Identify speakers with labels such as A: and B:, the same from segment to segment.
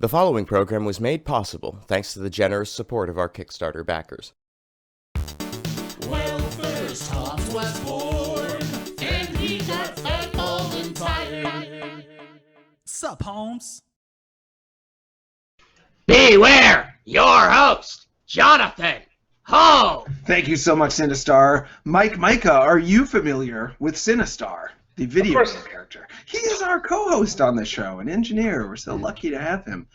A: The following program was made possible thanks to the generous support of our Kickstarter backers.
B: Well, first Holmes was born, and he got fat, bald, and tired.
C: Sup, Holmes?
D: Beware your host, Jonathan Ho.
E: Thank you so much, Sinistar. Mike Mika, are you familiar with Sinistar, the video game character? He is our co-host on the show, an engineer. We're so lucky to have him.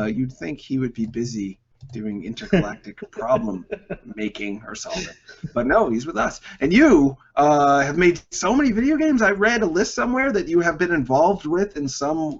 E: You'd think he would be busy doing intergalactic problem making or solving. But no, he's with us. And you have made so many video games. I read a list somewhere that you have been involved with in some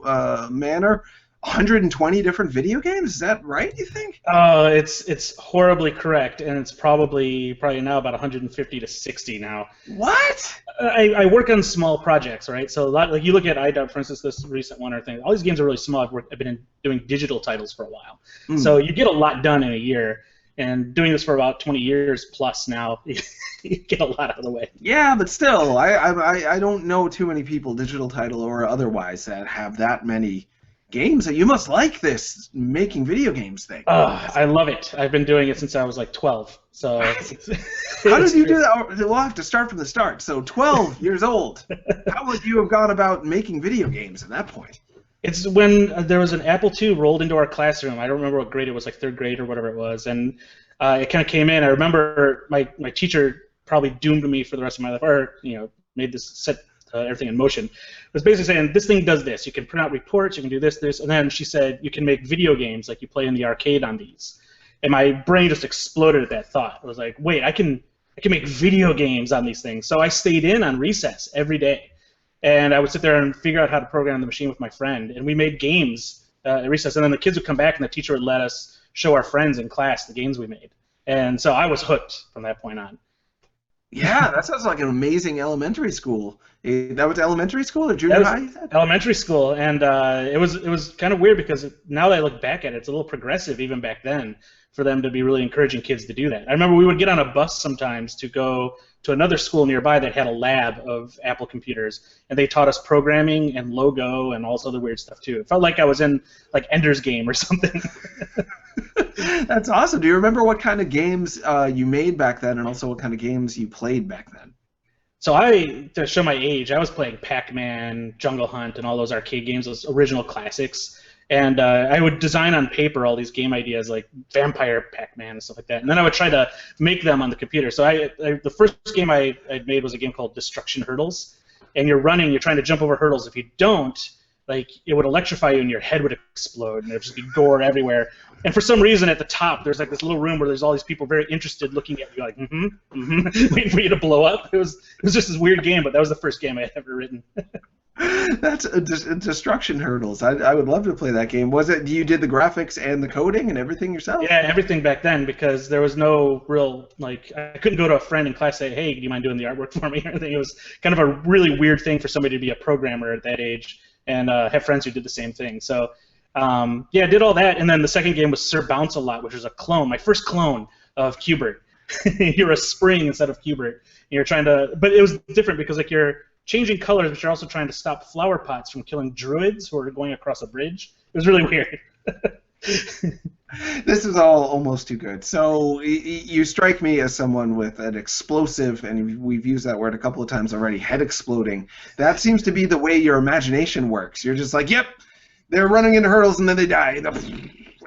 E: manner. 120 different video games? Is that right, you think?
F: It's horribly correct, and it's probably now about 150 to 60 now.
E: What?
F: I work on small projects, right? So a lot, like you look at iDub, for instance, this recent one or thing. All these games are really small. I've been doing digital titles for a while, so you get a lot done in a year. And doing this for about 20 years plus now, you get a lot out of the way.
E: Yeah, but still, I don't know too many people, digital title or otherwise, that have that many games. You must like this making video games thing.
F: I love it. I've been doing it since I was like 12. So
E: how did you do that? We'll have to start from the start. So 12 years old. How would you have gone about making video games at that point?
F: It's when there was an Apple II rolled into our classroom. I don't remember what grade it was, like third grade or whatever it was, and it kind of came in. I remember my teacher probably doomed me for the rest of my life, or made this set everything in motion. It was basically saying, this thing does this. You can print out reports, you can do this, and then she said, you can make video games like you play in the arcade on these. And my brain just exploded at that thought. I was like, wait, I can make video games on these things. So I stayed in on recess every day. And I would sit there and figure out how to program the machine with my friend. And we made games at recess. And then the kids would come back and the teacher would let us show our friends in class the games we made. And so I was hooked from that point on.
E: Yeah, that sounds like an amazing elementary school. That was elementary school or junior high?
F: Elementary school, and it was kind of weird because now that I look back at it, it's a little progressive even back then for them to be really encouraging kids to do that. I remember we would get on a bus sometimes to go to another school nearby that had a lab of Apple computers, and they taught us programming and logo and all this other weird stuff too. It felt like I was in like Ender's Game or something.
E: That's awesome. Do you remember what kind of games you made back then, and also what kind of games you played back then?
F: So to show my age, I was playing Pac-Man, Jungle Hunt, and all those arcade games, those original classics. And I would design on paper all these game ideas like Vampire Pac-Man and stuff like that. And then I would try to make them on the computer. So the first game I made was a game called Destruction Hurdles. And you're trying to jump over hurdles. If you don't, like, it would electrify you and your head would explode and there'd just be gore everywhere. And for some reason at the top there's like this little room where there's all these people very interested looking at you like, waiting for you to blow up. It was just this weird game, but that was the first game I had ever written.
E: That's Destruction Hurdles. I would love to play that game. Was it you did the graphics and the coding and everything yourself?
F: Yeah, everything back then, because there was no real, like, I couldn't go to a friend in class and say, hey, do you mind doing the artwork for me or anything. It was kind of a really weird thing for somebody to be a programmer at that age and have friends who did the same thing. So yeah, I did all that, and then the second game was Sir Bounce-A-Lot, which was a clone, my first clone of Q*bert. You're a spring instead of Q*bert. You're trying to, but it was different because like you're changing colors, but you're also trying to stop flower pots from killing druids who are going across a bridge. It was really weird.
E: This is all almost too good. So you strike me as someone with an explosive, and we've used that word a couple of times already, head exploding. That seems to be the way your imagination works. You're just like, yep, they're running into hurdles and then they die.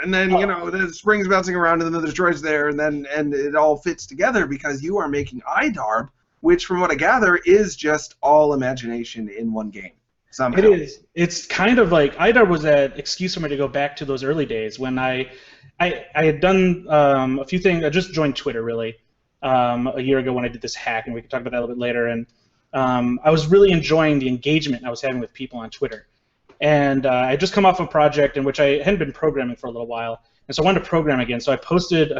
E: And then, the spring's bouncing around and then there's droids there and it all fits together because you are making iDarb, which from what I gather is just all imagination in one game. Somehow.
F: It is. It's kind of like iDarb was an excuse for me to go back to those early days when I had done a few things. I just joined Twitter really a year ago when I did this hack, and we can talk about that a little bit later. And I was really enjoying the engagement I was having with people on Twitter. And I had just come off a project in which I hadn't been programming for a little while, and so I wanted to program again. So I posted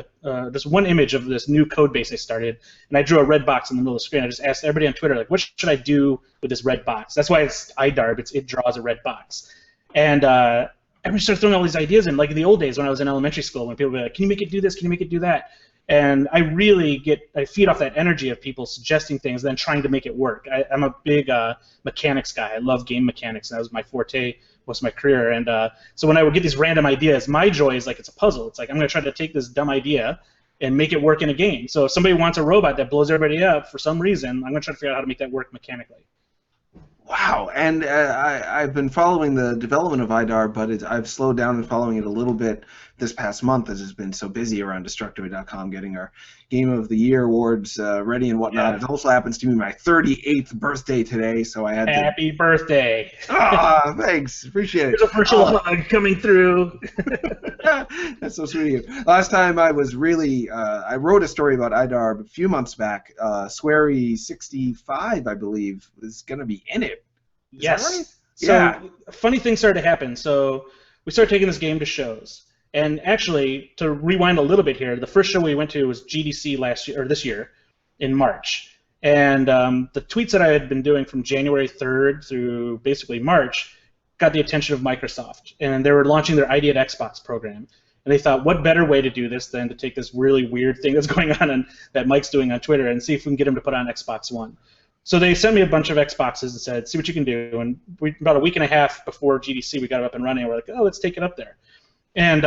F: just one image of this new code base I started, and I drew a red box in the middle of the screen. I just asked everybody on Twitter, like, what should I do with this red box? That's why it's iDarb. It draws a red box. And everybody started throwing all these ideas in, like in the old days when I was in elementary school, when people would be like, can you make it do this? Can you make it do that? And I really I feed off that energy of people suggesting things, then trying to make it work. I'm a big mechanics guy. I love game mechanics, and that was my forte most of my career. And so when I would get these random ideas, my joy is like it's a puzzle. It's like I'm going to try to take this dumb idea and make it work in a game. So if somebody wants a robot that blows everybody up for some reason, I'm going to try to figure out how to make that work mechanically.
E: Wow, and I've been following the development of IDAR, but I've slowed down in following it a little bit this past month as it's been so busy around Destructoid.com getting our Game of the Year awards ready and whatnot. Yeah. It also happens to be my 38th birthday today, so I had
F: Happy birthday!
E: Ah, thanks. Appreciate it.
F: There's a virtual hug coming through.
E: That's so sweet of you. Last time I was really, I wrote a story about IDAR a few months back. Swery65, I believe, is going to be in it. Is
F: yes.
E: That right?
F: So,
E: yeah.
F: Funny things started to happen. So we started taking this game to shows. And actually, to rewind a little bit here, the first show we went to was GDC this year in March. And the tweets that I had been doing from January 3rd through basically March got the attention of Microsoft. And they were launching their ID at Xbox program. And they thought, what better way to do this than to take this really weird thing that's going on and that Mike's doing on Twitter and see if we can get him to put on Xbox One. So they sent me a bunch of Xboxes and said, see what you can do. And about a week and a half before GDC, we got it up and running. And we're like, oh, let's take it up there. And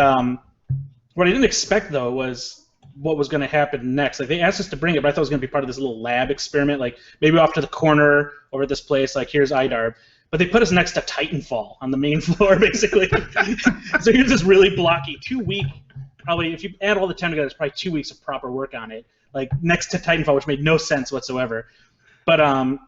F: what I didn't expect, though, was what was going to happen next. Like, they asked us to bring it, but I thought it was going to be part of this little lab experiment, like maybe off to the corner over at this place, like, here's IDAR. But they put us next to Titanfall on the main floor, basically. So here's this really blocky 2-week, probably, if you add all the time together, it's probably 2 weeks of proper work on it, like next to Titanfall, which made no sense whatsoever. But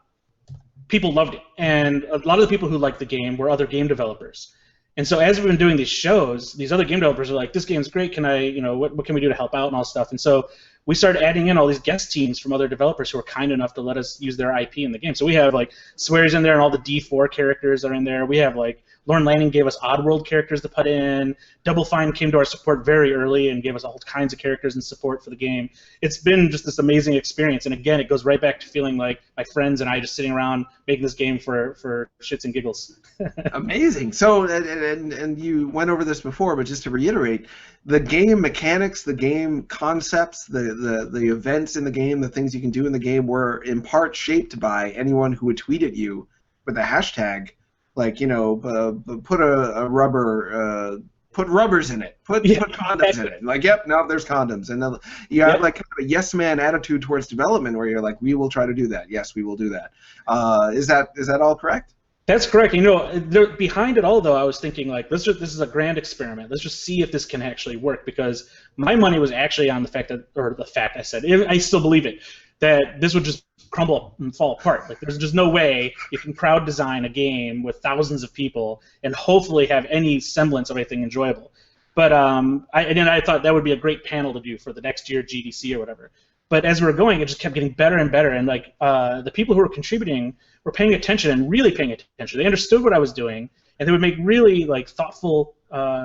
F: people loved it. And a lot of the people who liked the game were other game developers. And so as we've been doing these shows, these other game developers are like, this game's great, can I, what can we do to help out and all stuff. And so we started adding in all these guest teams from other developers who were kind enough to let us use their IP in the game. So we have like Sweary's in there and all the D4 characters are in there. We have like Lorne Lanning gave us Oddworld characters to put in. Double Fine came to our support very early and gave us all kinds of characters and support for the game. It's been just this amazing experience. And again, it goes right back to feeling like my friends and I just sitting around making this game for shits and giggles.
E: Amazing. So, and you went over this before, but just to reiterate, the game mechanics, the game concepts, the events in the game, the things you can do in the game were in part shaped by anyone who would tweet at you with a hashtag, like, put a rubber, put rubbers in it, put condoms in it. Like, yep, no, there's condoms. And then you have like kind of a yes man attitude towards development where you're like, we will try to do that. Yes, we will do that. Is that all correct?
F: That's correct. Behind it all, though, I was thinking, like, this is a grand experiment. Let's just see if this can actually work, because my money was actually on the fact I said, I still believe it, that this would just crumble and fall apart. Like, there's just no way you can crowd design a game with thousands of people and hopefully have any semblance of anything enjoyable. But I thought that would be a great panel to do for the next year GDC or whatever. But as we were going, it just kept getting better and better, and like the people who were contributing were paying attention and really paying attention. They understood what I was doing, and they would make really like thoughtful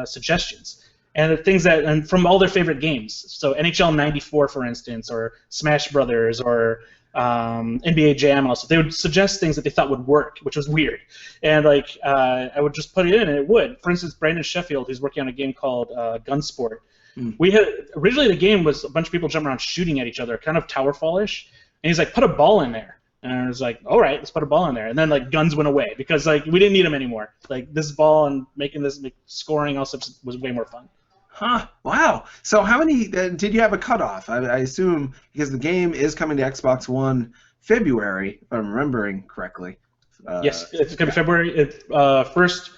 F: suggestions and the things and from all their favorite games. So NHL '94, for instance, or Smash Brothers, or NBA Jam. Also, they would suggest things that they thought would work, which was weird. And like I would just put it in, and it would. For instance, Brandon Sheffield, who's working on a game called Gunsport. We had originally the game was a bunch of people jumping around shooting at each other, kind of Towerfall-ish, and he's like, put a ball in there. And I was like, all right, let's put a ball in there. And then like guns went away because like we didn't need them anymore. Like this ball and making this scoring also was way more fun.
E: Huh. Wow. So how many did you have a cutoff? I assume because the game is coming to Xbox One February, if I'm remembering correctly.
F: Yes, it's going to be February. First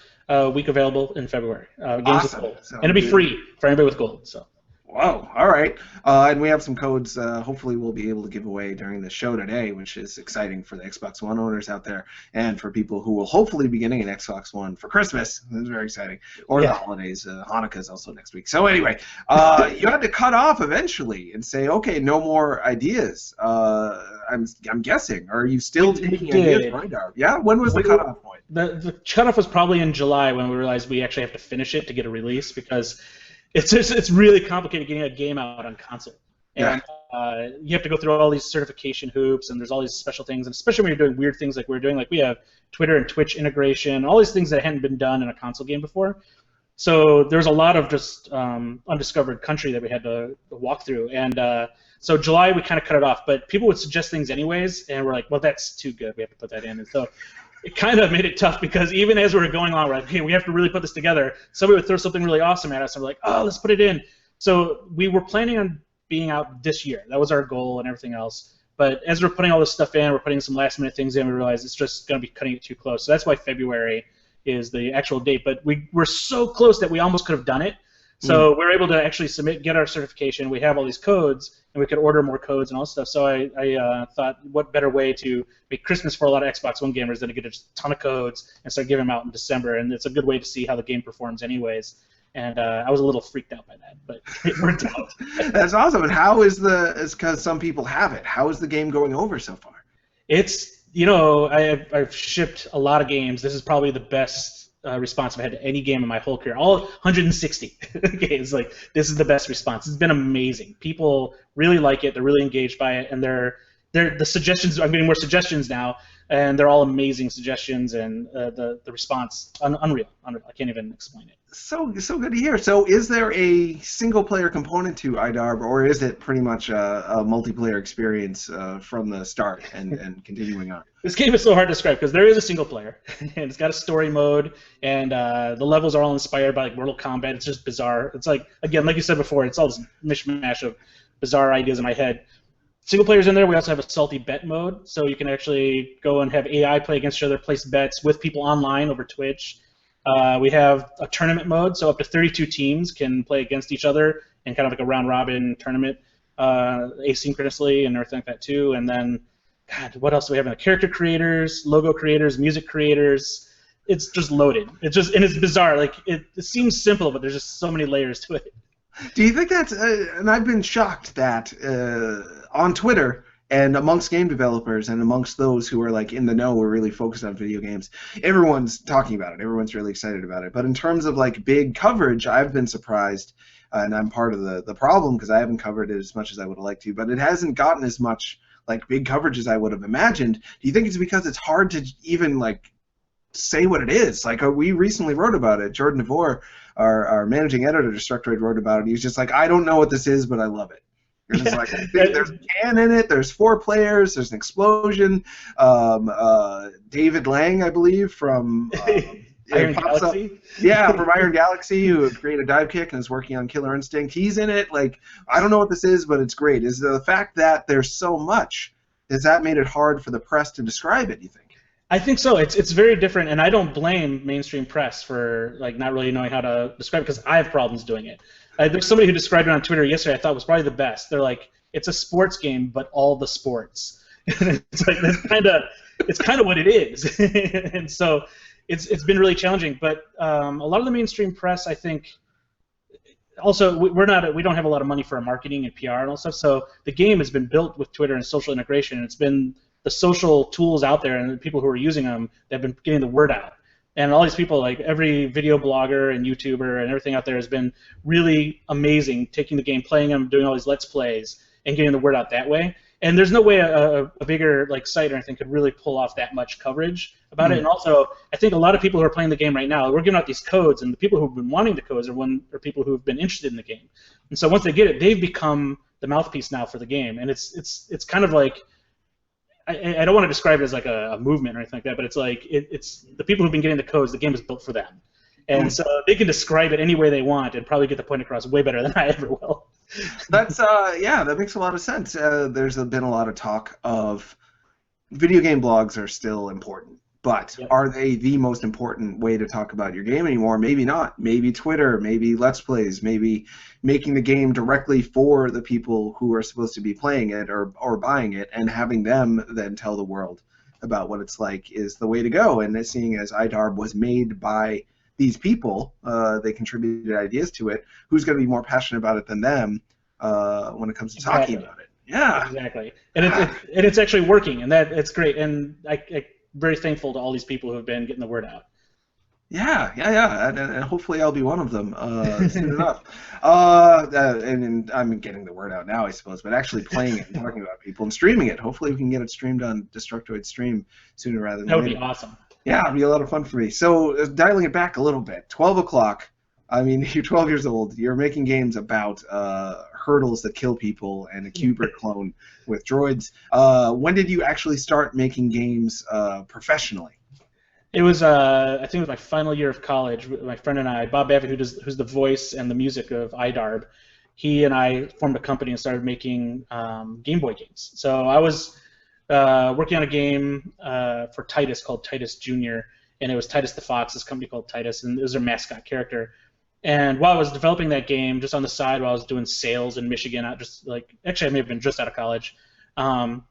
F: week available in February. Games
E: awesome.
F: with gold. And it'll be free for anybody with gold. So.
E: Whoa, all right. And we have some codes hopefully we'll be able to give away during the show today, which is exciting for the Xbox One owners out there and for people who will hopefully be getting an Xbox One for Christmas. That's very exciting. Or the holidays. Hanukkah is also next week. So anyway, you had to cut off eventually and say, okay, no more ideas. I'm guessing. Are you still taking ideas right now? Yeah? When was the cutoff point?
F: The cutoff was probably in July when we realized we actually have to finish it to get a release because it's really complicated getting a game out on console. And you have to go through all these certification hoops, and there's all these special things, and especially when you're doing weird things like we're doing, like we have Twitter and Twitch integration, all these things that hadn't been done in a console game before. So there's a lot of just undiscovered country that we had to walk through, and so July we kind of cut it off. But people would suggest things anyways, and we're like, well, that's too good. We have to put that in, and so it kind of made it tough because even as we were going on, we're like, okay, we have to really put this together. Somebody would throw something really awesome at us, and we're like, oh, let's put it in. So we were planning on being out this year. That was our goal and everything else. But as we're putting all this stuff in, we're putting some last-minute things in, we realized it's just going to be cutting it too close. So that's why February is the actual date. But we were so close that we almost could have done it. So we're able to actually get our certification. We have all these codes, and we could order more codes and all this stuff. So I thought, what better way to make Christmas for a lot of Xbox One gamers than to get a ton of codes and start giving them out in December. And it's a good way to see how the game performs anyways. And I was a little freaked out by that, but it worked out.
E: That's awesome. And how is it's because some people have it. How is the game going over so far?
F: It's, I've shipped a lot of games. This is probably the best response I've had to any game in my whole career. All 160 games. Like, this is the best response. It's been amazing. People really like it. They're really engaged by it, and the suggestions. I'm getting more suggestions now, and they're all amazing suggestions, and the response unreal. I can't even explain it.
E: So good to hear. So is there a single-player component to IDARB, or is it pretty much a multiplayer experience from the start and continuing on?
F: This game is so hard to describe because there is a single player, and it's got a story mode, and the levels are all inspired by like Mortal Kombat. It's just bizarre. It's like, again, like you said before, it's all this mishmash of bizarre ideas in my head. Single player's in there. We also have a salty bet mode, so you can actually go and have AI play against each other, place bets with people online over Twitch. We have a tournament mode, so up to 32 teams can play against each other in kind of like a round-robin tournament asynchronously and everything like that too. And then, God, what else do we have in the character creators, logo creators, music creators? It's just loaded. And it's bizarre. Like, it seems simple, but there's just so many layers to it.
E: Do you think that's, and I've been shocked that on Twitter and amongst game developers and amongst those who are like in the know, we're really focused on video games, everyone's talking about it. Everyone's really excited about it. But in terms of like big coverage, I've been surprised, and I'm part of the problem because I haven't covered it as much as I would have liked to, but it hasn't gotten as much like big coverage as I would have imagined. Do you think it's because it's hard to even like say what it is? Like, we recently wrote about it. Jordan DeVore, our managing editor, Destructoid, wrote about it. He was just like, I don't know what this is, but I love it. It's like, there's a can in it. There's 4 players. There's an explosion. David Lang, I believe, from
F: Iron Galaxy.
E: Yeah, from Iron Galaxy, who created Dive Kick and is working on Killer Instinct. He's in it. Like, I don't know what this is, but it's great. Is the fact that there's so much, has that made it hard for the press to describe it, you think?
F: I think so. It's very different, and I don't blame mainstream press for like not really knowing how to describe it because I have problems doing it. There's somebody who described it on Twitter yesterday. I thought was probably the best. They're like, it's a sports game, but all the sports. It's like it's kind of what it is, and so it's been really challenging. But a lot of the mainstream press, I think, also we don't have a lot of money for our marketing and PR and all stuff. So the game has been built with Twitter and social integration, and it's been the social tools out there and the people who are using them that have been getting the word out. And all these people, like every video blogger and YouTuber and everything out there has been really amazing, taking the game, playing them, doing all these Let's Plays, and getting the word out that way. And there's no way a bigger like site or anything could really pull off that much coverage about it. And also, I think a lot of people who are playing the game right now, we're giving out these codes, and the people who've been wanting the codes are people who have been interested in the game. And so once they get it, they've become the mouthpiece now for the game. And it's kind of like, I don't want to describe it as like a movement or anything like that, but it's like it's the people who've been getting the codes. The game is built for them, and so they can describe it any way they want and probably get the point across way better than I ever will.
E: That's yeah, that makes a lot of sense. There's been a lot of talk of video game blogs are still important, but are they the most important way to talk about your game anymore? Maybe not. Maybe Twitter, maybe Let's Plays, maybe making the game directly for the people who are supposed to be playing it or buying it and having them then tell the world about what it's like is the way to go. And seeing as IDARB was made by these people, they contributed ideas to it, who's going to be more passionate about it than them when it comes to talking about it? Yeah. Exactly.
F: And it's actually working, and it's great. And I'm very thankful to all these people who have been getting the word out.
E: Yeah, and hopefully I'll be one of them soon enough. And I'm getting the word out now, I suppose, but actually playing it and talking about people and streaming it. Hopefully we can get it streamed on Destructoid Stream sooner rather than later.
F: That would be awesome.
E: Yeah, it'd be a lot of fun for me. So dialing it back a little bit, 12 o'clock, I mean, you're 12 years old. You're making games about hurdles that kill people and a Q*bert clone with droids. When did you actually start making games professionally?
F: It was, I think it was my final year of college. My friend and I, Bob Bavitt, who's the voice and the music of iDarb, he and I formed a company and started making Game Boy games. So I was working on a game for Titus called Titus Jr., and it was Titus the Fox, this company called Titus, and it was their mascot character. And while I was developing that game, just on the side, while I was doing sales in Michigan, actually I may have been just out of college, I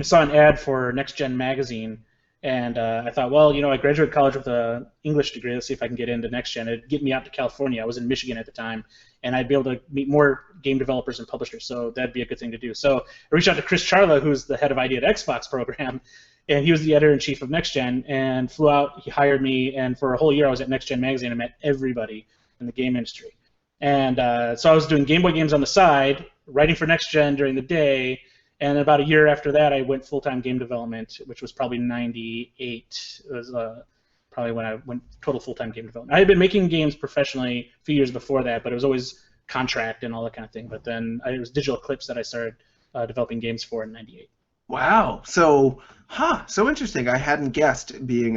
F: saw an ad for Next Gen magazine. And I thought, well, I graduated college with an English degree. Let's see if I can get into Next Gen. It'd get me out to California. I was in Michigan at the time, and I'd be able to meet more game developers and publishers, so that'd be a good thing to do. So I reached out to Chris Charla, who's the head of ID at Xbox program, and he was the editor-in-chief of Next Gen, and flew out. He hired me, and for a whole year I was at Next Gen magazine. I met everybody in the game industry. And so I was doing Game Boy games on the side, writing for Next Gen during the day, and about a year after that, I went full-time game development, which was probably '98. It was probably when I went total full-time game development. I had been making games professionally a few years before that, but it was always contract and all that kind of thing. But then it was Digital Eclipse that I started developing games for in '98.
E: Wow. So interesting. I hadn't guessed. Being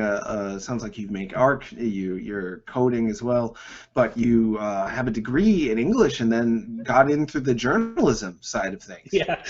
E: sounds like you make art, you're coding as well, but you have a degree in English and then got into the journalism side of things.
F: Yeah,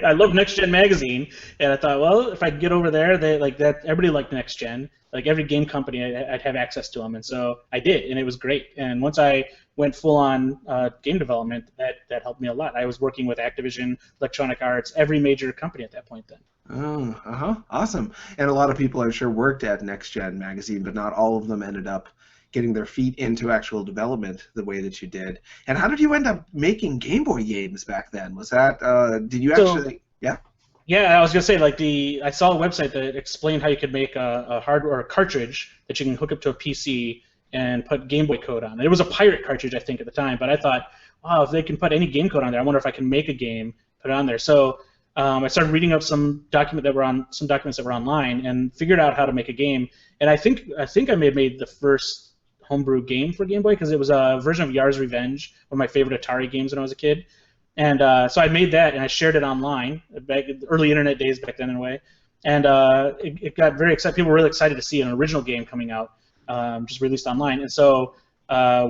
F: I love Next Gen magazine, and I thought, well, if I could get over there, they like that. Everybody liked Next Gen. Like every game company, I'd have access to them, and so I did, and it was great. And once I went full on game development, that helped me a lot. I was working with Activision, Electronic Arts, every major company at that point then.
E: Oh, awesome. And a lot of people, I'm sure, worked at Next Gen magazine, but not all of them ended up getting their feet into actual development the way that you did. And how did you end up making Game Boy games back then? Was that, did you actually, yeah?
F: Yeah, I was gonna say, like, I saw a website that explained how you could make a hardware or a cartridge that you can hook up to a PC and put Game Boy code on. It was a pirate cartridge, I think, at the time, but I thought, wow, if they can put any game code on there, I wonder if I can make a game, put it on there. So I started reading up some documents that were online, and figured out how to make a game. And I think I may have made the first homebrew game for Game Boy, because it was a version of Yar's Revenge, one of my favorite Atari games when I was a kid. And so I made that, and I shared it online, back in the early internet days back then in a way. And it got very excited. People were really excited to see an original game coming out, just released online. And so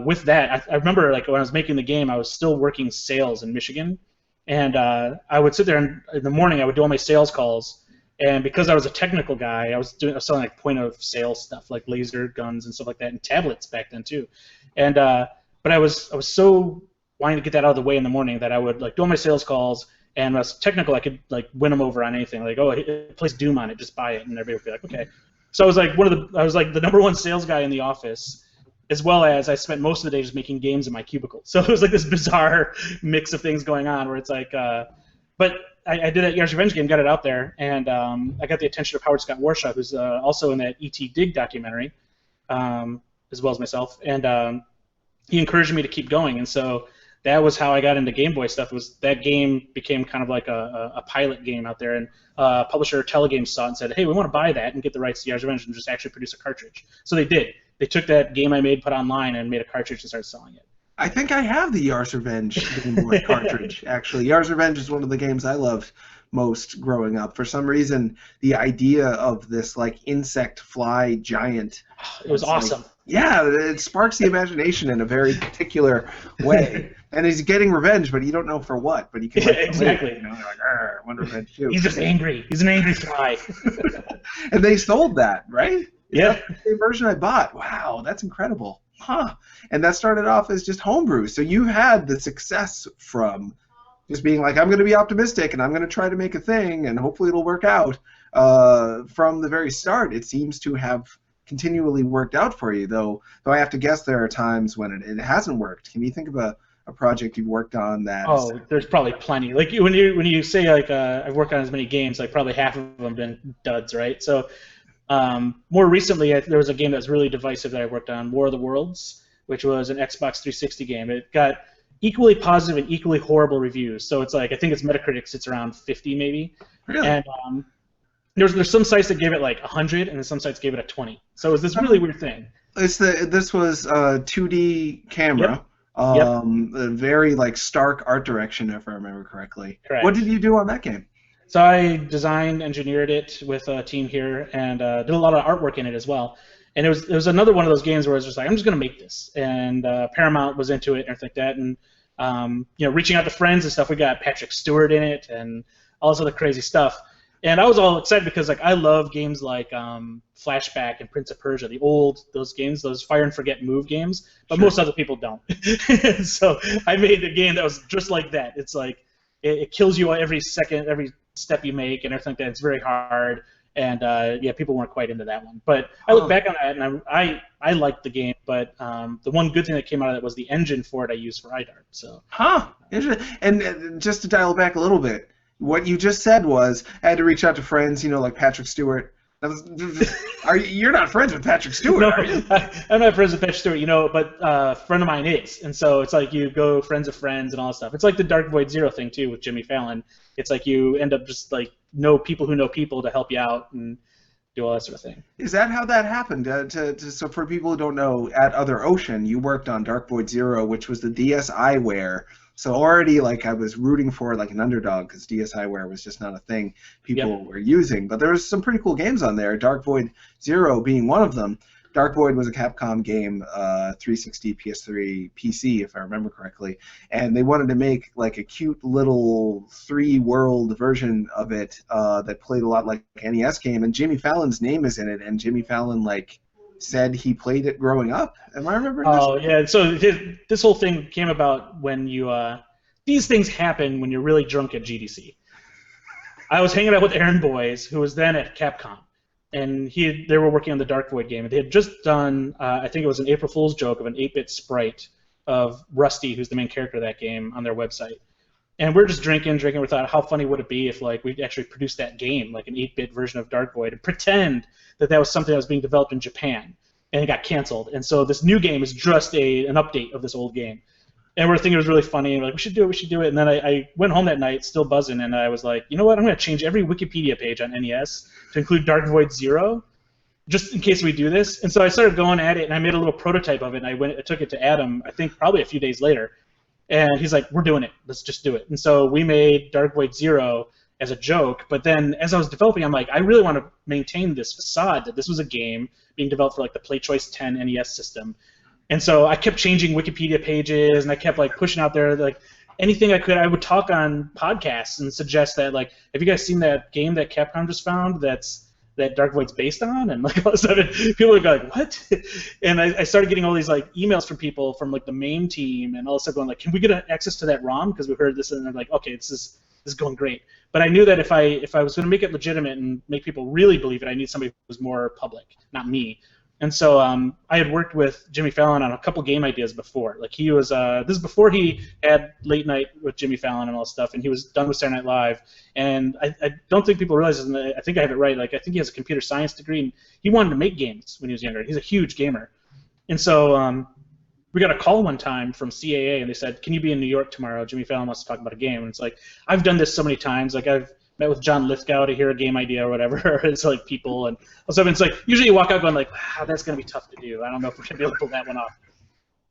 F: with that, I remember, like, when I was making the game, I was still working sales in Michigan. And I would sit there, and in the morning I would do all my sales calls. And because I was a technical guy, I was selling like point of sale stuff, like laser guns and stuff like that, and tablets back then too. And but I was so wanting to get that out of the way in the morning that I would like do all my sales calls, and when I was technical, I could like win them over on anything. Like, oh, it plays Doom on it, just buy it, and everybody would be like, okay. So I was like I was like the #1 sales guy in the office, as well as I spent most of the day just making games in my cubicle. So it was like this bizarre mix of things going on, where it's like, but I did that Yar's Revenge game, got it out there, and I got the attention of Howard Scott Warshaw, who's also in that E.T. Dig documentary, as well as myself, and he encouraged me to keep going, and so that was how I got into Game Boy stuff. Was that game became kind of like a pilot game out there, and publisher Telegames saw it and said, hey, we want to buy that and get the rights to Yar's Revenge and just actually produce a cartridge. So they did. They took that game I made, put online, and made a cartridge and started selling it.
E: I think I have the Yar's Revenge Game Boy cartridge, actually. Yar's Revenge is one of the games I loved most growing up. For some reason, the idea of this, like, insect fly giant...
F: It was awesome.
E: Like, yeah, it sparks the imagination in a very particular way. And he's getting revenge, but you don't know for what. But you can, like,
F: exactly.
E: You know, like, I want revenge too.
F: He's just angry. He's an angry fly.
E: And they sold that, right?
F: Yeah.
E: That's the same version I bought. Wow, that's incredible. Huh. And that started off as just homebrew. So you had the success from just being like, I'm going to be optimistic and I'm going to try to make a thing and hopefully it'll work out. From the very start, it seems to have continually worked out for you, though I have to guess there are times when it hasn't worked. Can you think of a project you've worked on that?
F: Oh, there's probably plenty. Like when you say like I've worked on as many games, like probably half of them have been duds, right? So more recently, there was a game that was really divisive that I worked on, War of the Worlds, which was an Xbox 360 game. It got equally positive and equally horrible reviews. So it's like, I think its Metacritic sits around 50 maybe.
E: Really?
F: And there's some sites that gave it like 100, and then some sites gave it a 20. So it was this really weird thing.
E: This was a 2D camera.
F: Yep.
E: A very like stark art direction, if I remember correctly.
F: Correct.
E: What did you do on that game?
F: So I designed, engineered it with a team here, and did a lot of artwork in it as well. And it was another one of those games where I was just like, I'm just gonna make this. And Paramount was into it and everything like that. And reaching out to friends and stuff. We got Patrick Stewart in it and all this other crazy stuff. And I was all excited because like I love games like Flashback and Prince of Persia, those games, those fire and forget move games. But most other people don't. So I made a game that was just like that. It's like it kills you every second, every step you make, and everything like that. It's very hard. And people weren't quite into that one. But I look back on that, and I liked the game. But the one good thing that came out of it was the engine for it I used for iDart. So.
E: Interesting. And just to dial back a little bit, what you just said was I had to reach out to friends, like Patrick Stewart. You're not friends with Patrick Stewart,
F: No,
E: are you?
F: I'm not friends with Patrick Stewart, but a friend of mine is. And so it's like you go friends of friends and all that stuff. It's like the Dark Void Zero thing, too, with Jimmy Fallon. It's like you end up just like know people who know people to help you out and do all that sort of thing.
E: Is that how that happened? So for people who don't know, at Other Ocean, you worked on Dark Void Zero, which was the DSiWare. So already, like, I was rooting for like an underdog because DSiWare was just not a thing people were using. But there was some pretty cool games on there. Dark Void Zero being one of them. Dark Void was a Capcom game, 360, PS3, PC, if I remember correctly, and they wanted to make like a cute little 3-world version of it that played a lot like an NES game. And Jimmy Fallon's name is in it, and Jimmy Fallon said he played it growing up. Am I remembering this?
F: Oh, yeah. So this whole thing came about when these things happen when you're really drunk at GDC. I was hanging out with Aaron Boys, who was then at Capcom, and they were working on the Dark Void game. They had just done, I think it was an April Fool's joke of an 8-bit sprite of Rusty, who's the main character of that game, on their website. And we're just drinking. We thought, how funny would it be if we actually produced that game, like an 8-bit version of Dark Void, and pretend that was something that was being developed in Japan, and it got canceled. And so this new game is just an update of this old game. And we're thinking it was really funny, and we're like, we should do it. And then I went home that night, still buzzing, and I was like, you know what, I'm going to change every Wikipedia page on NES to include Dark Void Zero, just in case we do this. And so I started going at it, and I made a little prototype of it, and I took it to Adam, I think probably a few days later. And he's like, we're doing it. Let's just do it. And so we made Dark Void Zero as a joke. But then as I was developing, I'm like, I really want to maintain this facade that this was a game being developed for the PlayChoice 10 NES system. And so I kept changing Wikipedia pages, and I kept pushing out there anything I could. I would talk on podcasts and suggest that have you guys seen that game that Capcom just found that Dark Void's based on? And all of a sudden, people would go what? And I started getting all these emails from people from the main team, and all of a sudden going can we get access to that ROM because we heard this? And they're like, okay, this is going great. But I knew that if I was going to make it legitimate and make people really believe it, I need somebody who was more public, not me. And so I had worked with Jimmy Fallon on a couple game ideas before. He was this is before he had Late Night with Jimmy Fallon and all that stuff, and he was done with Saturday Night Live. And I don't think people realize this, and I think I have it right. I think he has a computer science degree, and he wanted to make games when he was younger. He's a huge gamer. And so we got a call one time from CAA, and they said, can you be in New York tomorrow? Jimmy Fallon wants to talk about a game. And it's I've done this so many times. I've met with John Lithgow to hear a game idea or whatever. It's people, and also it's usually you walk out going wow, that's going to be tough to do. I don't know if we're going to be able to pull that one off.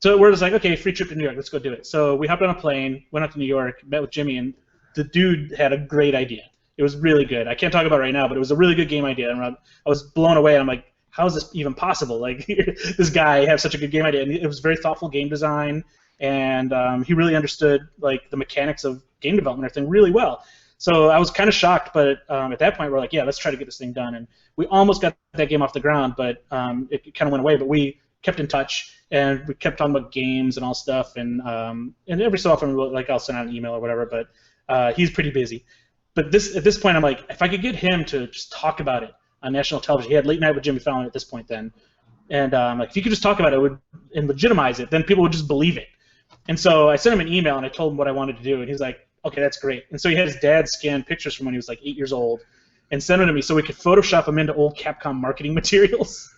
F: So we're just okay, free trip to New York, let's go do it. So we hopped on a plane, went out to New York, met with Jimmy, and the dude had a great idea. It was really good. I can't talk about it right now, but it was a really good game idea, and I was blown away. I'm like, how is this even possible? This guy have such a good game idea, and it was very thoughtful game design, and he really understood the mechanics of game development and everything really well. So I was kind of shocked, but at that point we're like, yeah, let's try to get this thing done. And we almost got that game off the ground, but it kind of went away. But we kept in touch, and we kept talking about games and all stuff. And every so often, I'll send out an email or whatever, but he's pretty busy. But at this point, I'm like, if I could get him to just talk about it on national television, he had Late Night with Jimmy Fallon at this point then, and if you could just talk about it and legitimize it, then people would just believe it. And so I sent him an email, and I told him what I wanted to do, and he's like, okay, that's great. And so he had his dad scan pictures from when he was 8 years old and send them to me so we could Photoshop them into old Capcom marketing materials.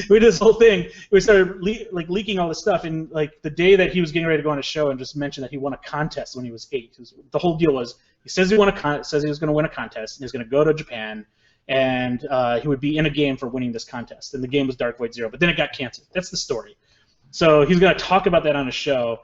F: We did this whole thing. We started leaking all this stuff, and the day that he was getting ready to go on a show and just mentioned that he won a contest when he was 8. The whole deal was he says he was going to win a contest, and he was going to go to Japan, and he would be in a game for winning this contest, and the game was Dark Void Zero, but then it got canceled. That's the story. So he's going to talk about that on a show,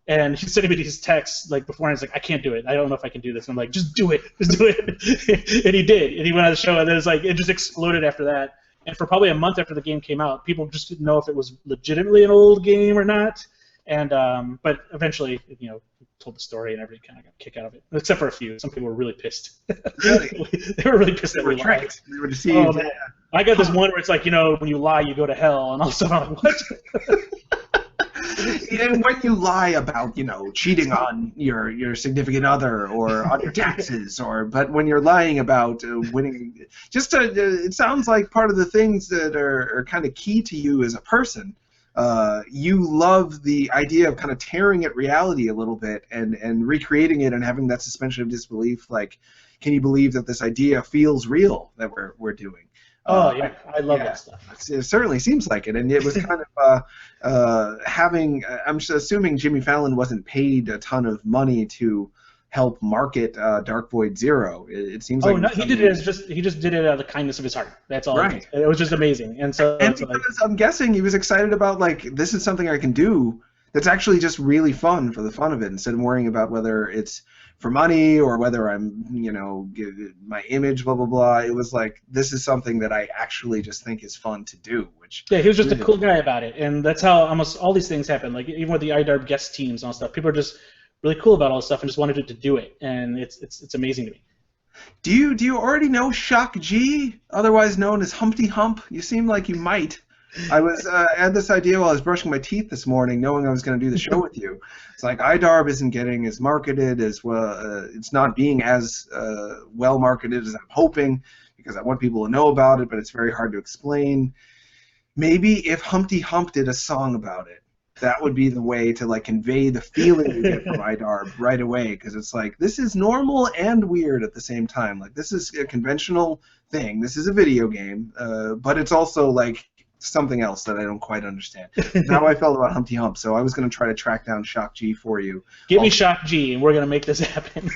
F: and he's sending me these texts like before, and he's like, I can't do it. I don't know if I can do this. And I'm like, just do it. Just do it. And he did. And he went on the show, and then it just exploded after that. And for probably a month after the game came out, people just didn't know if it was legitimately an old game or not. And but eventually, told the story, and everybody kind of got a kick out of it, except for a few. Some people were really pissed.
E: Really?
F: They were really pissed
E: They
F: that
E: were
F: we lied.
E: tricked. They were deceived.
F: Oh, man. I got this one where it's like, when you lie, you go to hell, and all of a sudden I'm like, what?
E: And when you lie about, cheating on your significant other or on your taxes, but when you're lying about winning, it sounds like part of the things that are kind of key to you as a person. You love the idea of kind of tearing at reality a little bit and recreating it and having that suspension of disbelief. Like, can you believe that this idea feels real that we're doing?
F: Oh, yeah, I love that stuff.
E: It certainly seems like it, and it was kind of having. I'm just assuming Jimmy Fallon wasn't paid a ton of money to help market Dark Void Zero. It seems like.
F: Oh no, he just did it out of the kindness of his heart. That's all.
E: Right.
F: It was just amazing, and so.
E: And because I'm guessing he was excited about this is something I can do that's actually just really fun for the fun of it, instead of worrying about whether it's for money or whether I'm, my image, blah, blah, blah. It was like, this is something that I actually just think is fun to do. Yeah,
F: he was just a cool guy about it, and that's how almost all these things happen. Like, even with the IDARB guest teams and all stuff, people are just really cool about all this stuff and just wanted to do it, and it's amazing to me.
E: Do you already know Shock G, otherwise known as Humpty Hump? You seem like you might. I had this idea while I was brushing my teeth this morning, knowing I was going to do the show with you. It's like IDARB isn't getting as marketed as well. It's not being as well marketed as I'm hoping, because I want people to know about it, but it's very hard to explain. Maybe if Humpty Hump did a song about it, that would be the way to convey the feeling you get from IDARB right away, because it's like, this is normal and weird at the same time. Like, this is a conventional thing. This is a video game, but it's also something else that I don't quite understand. That's how I felt about Humpty Hump, so I was going to try to track down Shock G for you.
F: Give me Shock G, and we're going to make this happen.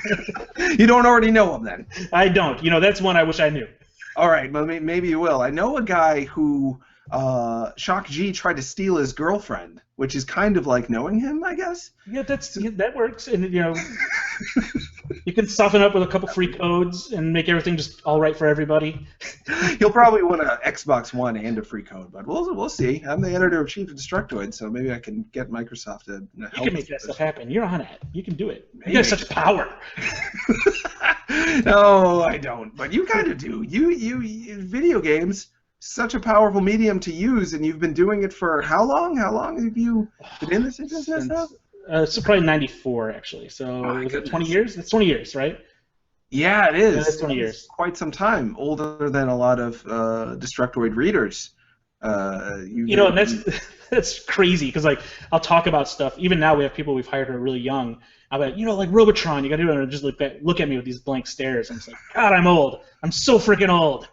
E: You don't already know him, then?
F: I don't. That's one I wish I knew.
E: All right, well, maybe you will. I know a guy who Shock G tried to steal his girlfriend, which is kind of like knowing him, I guess.
F: Yeah, that works, and you can soften up with a couple free codes and make everything just all right for everybody.
E: He'll probably want an Xbox One and a free code, but we'll see. I'm the editor-in-chief of Destructoid, so maybe I can get Microsoft to help.
F: You can make that stuff happen. You're on it. You can do it.
E: Maybe.
F: You got such power.
E: No, I don't. But you kind of do. You video games, such a powerful medium to use, and you've been doing it for how long? How long have you been in this business now?
F: It's probably 94, actually. So is it 20 years? It's 20 years, right?
E: Yeah, it is.
F: Yeah, it's 20 years.
E: It's quite some time. Older than a lot of Destructoid readers.
F: And that's crazy, because I'll talk about stuff. Even now we have people we've hired who are really young. I'm like, Robotron, you got to do it, and just look at me with these blank stares. I'm just like, God, I'm old. I'm so freaking old.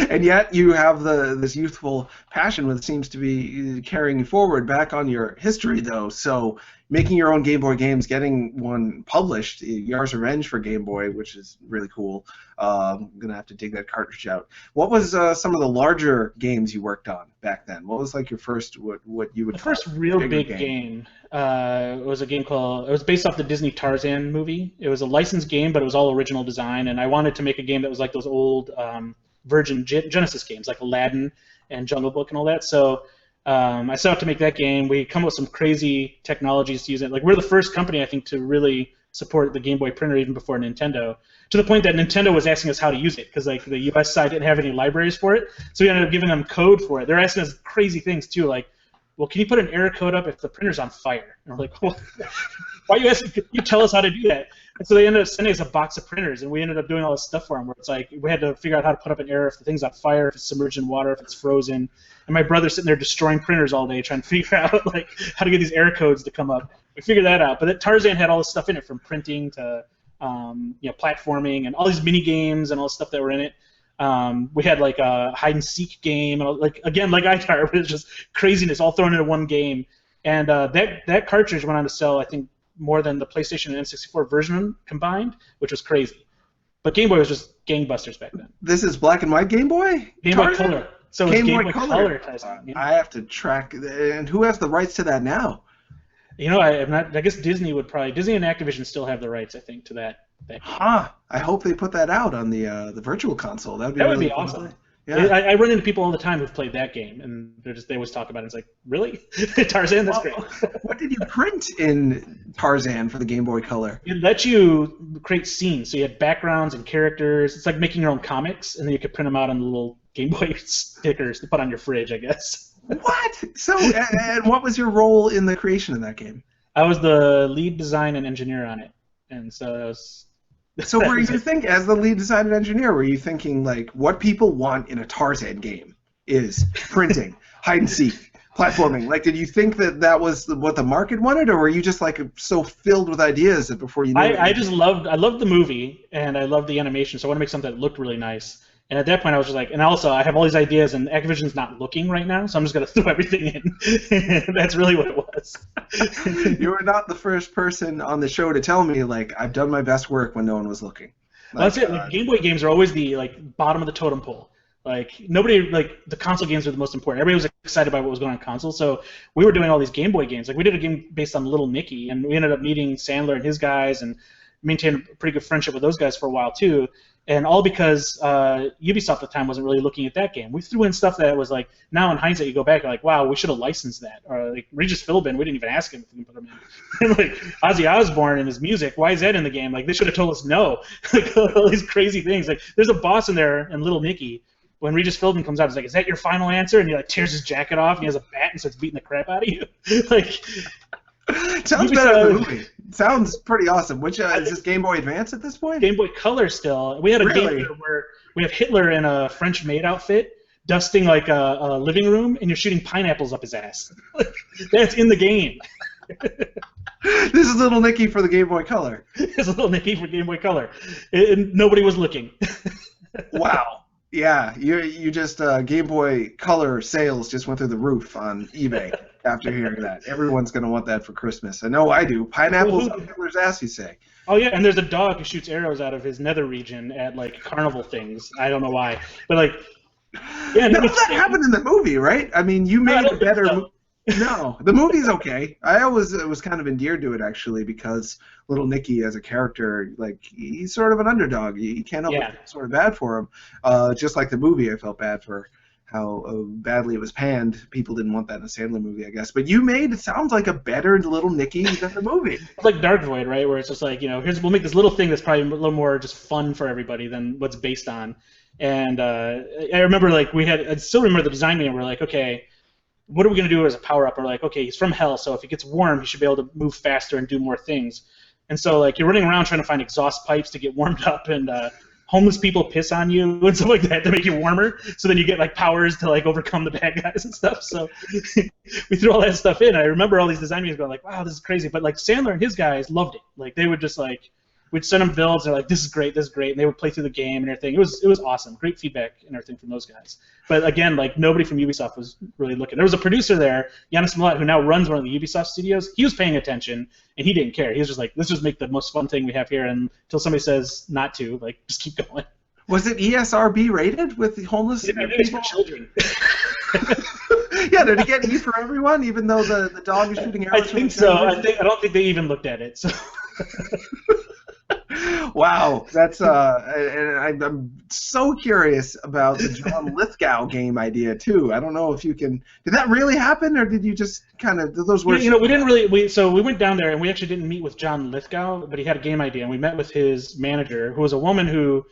E: And yet you have this youthful passion that seems to be carrying you forward. Back on your history, though, so making your own Game Boy games, getting one published, Yar's Revenge for Game Boy, which is really cool. I'm going to have to dig that cartridge out. What was some of the larger games you worked on back then? What was your first, what you would
F: call first real big game? Was a game called, it was based off the Disney Tarzan movie. It was a licensed game, but it was all original design, and I wanted to make a game that was like those old Virgin Genesis games, like Aladdin and Jungle Book and all that. So I set out to make that game. We come up with some crazy technologies to use it. We're the first company, I think, to really support the Game Boy printer even before Nintendo, to the point that Nintendo was asking us how to use it, because the US side didn't have any libraries for it. So we ended up giving them code for it. They're asking us crazy things too, like, well, can you put an error code up if the printer's on fire? And we're like, well, why are you asking? Can you tell us how to do that? And so they ended up sending us a box of printers, and we ended up doing all this stuff for them, where it's like we had to figure out how to put up an error if the thing's on fire, if it's submerged in water, if it's frozen. And my brother's sitting there destroying printers all day trying to figure out how to get these error codes to come up. We figured that out. But that Tarzan had all this stuff in it, from printing to platforming and all these mini games and all the stuff that were in it. We had a hide and seek game, and again, like IDARB, it was just craziness all thrown into one game. And that cartridge went on to sell, I think, more than the PlayStation and N64 version combined, which was crazy. But Game Boy was just gangbusters back then.
E: This is black and white Game Boy?
F: Game Boy
E: Tarzan?
F: Color. So it's Game Boy Color Tarzan. Yeah.
E: I have to track. And who has the rights to that now?
F: You know, I'm not. I guess Disney would probably. Disney and Activision still have the rights, I think, to that.
E: Huh. I hope they put that out on the Virtual Console. That would be
F: really
E: fun.
F: awesome.
E: Yeah.
F: I run into people all the time who've played that game, and they always talk about it. It's like, really? Tarzan? That's great.
E: What did you print in Tarzan for the Game Boy Color?
F: It let you create scenes, so you had backgrounds and characters. It's like making your own comics, and then you could print them out on little Game Boy stickers to put on your fridge, I guess.
E: What? So, and what was your role in the creation of that game?
F: I was the lead design and engineer on it, and so that was.
E: So were you thinking, as the lead design and engineer, were you thinking, like, what people want in a Tarzan game is printing, hide and seek, platforming? Like, did you think that was what the market wanted, or were you just, like, so filled with ideas that before you knew it?
F: I loved the movie, and I loved the animation, so I want to make something that looked really nice. And at that point, I was just like, and also, I have all these ideas, and Activision's not looking right now, so I'm just going to throw everything in. That's really what it was.
E: You were not the first person on the show to tell me, like, I've done my best work when no one was looking.
F: Well, that's it. Like, Game Boy games are always the bottom of the totem pole. Like, nobody, the console games are the most important. Everybody was excited about what was going on console, so we were doing all these Game Boy games. Like, we did a game based on Little Nicky, and we ended up meeting Sandler and his guys, and maintained a pretty good friendship with those guys for a while, too. And all because Ubisoft at the time wasn't really looking at that game. We threw in stuff that was like, now in hindsight, you go back and like, wow, we should have licensed that. Or like Regis Philbin, we didn't even ask him if we can put him in. And like Ozzy Osbourne and his music, why is that in the game? Like they should have told us no. Like all these crazy things. Like there's a boss in there in Little Nicky. When Regis Philbin comes out, he's like, "Is that your final answer?" And he like tears his jacket off, and he has a bat and starts beating the crap out of you. Like,
E: sounds better than the movie. Sounds pretty awesome. Which is this Game Boy Advance at this point?
F: Game Boy Color still. We had a game where we have Hitler in a French maid outfit, dusting like a living room, and you're shooting pineapples up his ass. That's in the game.
E: This is Little Nicky for the Game Boy Color.
F: It's Little Nicky for Game Boy Color. And nobody was looking.
E: Wow. Yeah, you just Game Boy Color sales just went through the roof on eBay after hearing that. Everyone's gonna want that for Christmas. I know I do. Pineapples up Hitler's ass, you say?
F: Oh yeah, and there's a dog who shoots arrows out of his nether region at like carnival things. I don't know why, but like, yeah.
E: None of that happened in the movie, right? I mean, you made a better. No, the movie's okay. I always was kind of endeared to it actually because Little Nicky as a character, like he's sort of an underdog. You can't help but feel sort of bad for him. Just like the movie, I felt bad for how badly it was panned. People didn't want that in a Sandler movie, I guess. But you made it sounds like a better Little Nicky than the movie.
F: It's like Dark Void, right? Where it's just like, we'll make this little thing that's probably a little more just fun for everybody than what's based on. And I remember I still remember the design meeting. We're like, okay, what are we going to do as a power-up? We're like, okay, he's from hell, so if he gets warm, he should be able to move faster and do more things. And so, you're running around trying to find exhaust pipes to get warmed up, and homeless people piss on you and stuff like that to make you warmer, so then you get, powers to, overcome the bad guys and stuff. So we threw all that stuff in. I remember all these design meetings going wow, this is crazy. But, Sandler and his guys loved it. They would just, we'd send them builds, they're like, this is great, and they would play through the game and everything. It was awesome. Great feedback and everything from those guys. But again, nobody from Ubisoft was really looking. There was a producer there, Yannis Millet, who now runs one of the Ubisoft studios. He was paying attention, and he didn't care. He was just like, let's just make the most fun thing we have here, and until somebody says not to, just keep going.
E: Was it ESRB rated with the homeless
F: people? It was for children.
E: Yeah, did it get E for everyone, even though the dog is shooting arrows?
F: I think so. I don't think they even looked at it. So.
E: Wow, that's and I'm so curious about the John Lithgow game idea too. I don't know if you can. Did that really happen, or did you just kind of those words?
F: We didn't really. So we went down there, and we actually didn't meet with John Lithgow, but he had a game idea, and we met with his manager, who was a woman who.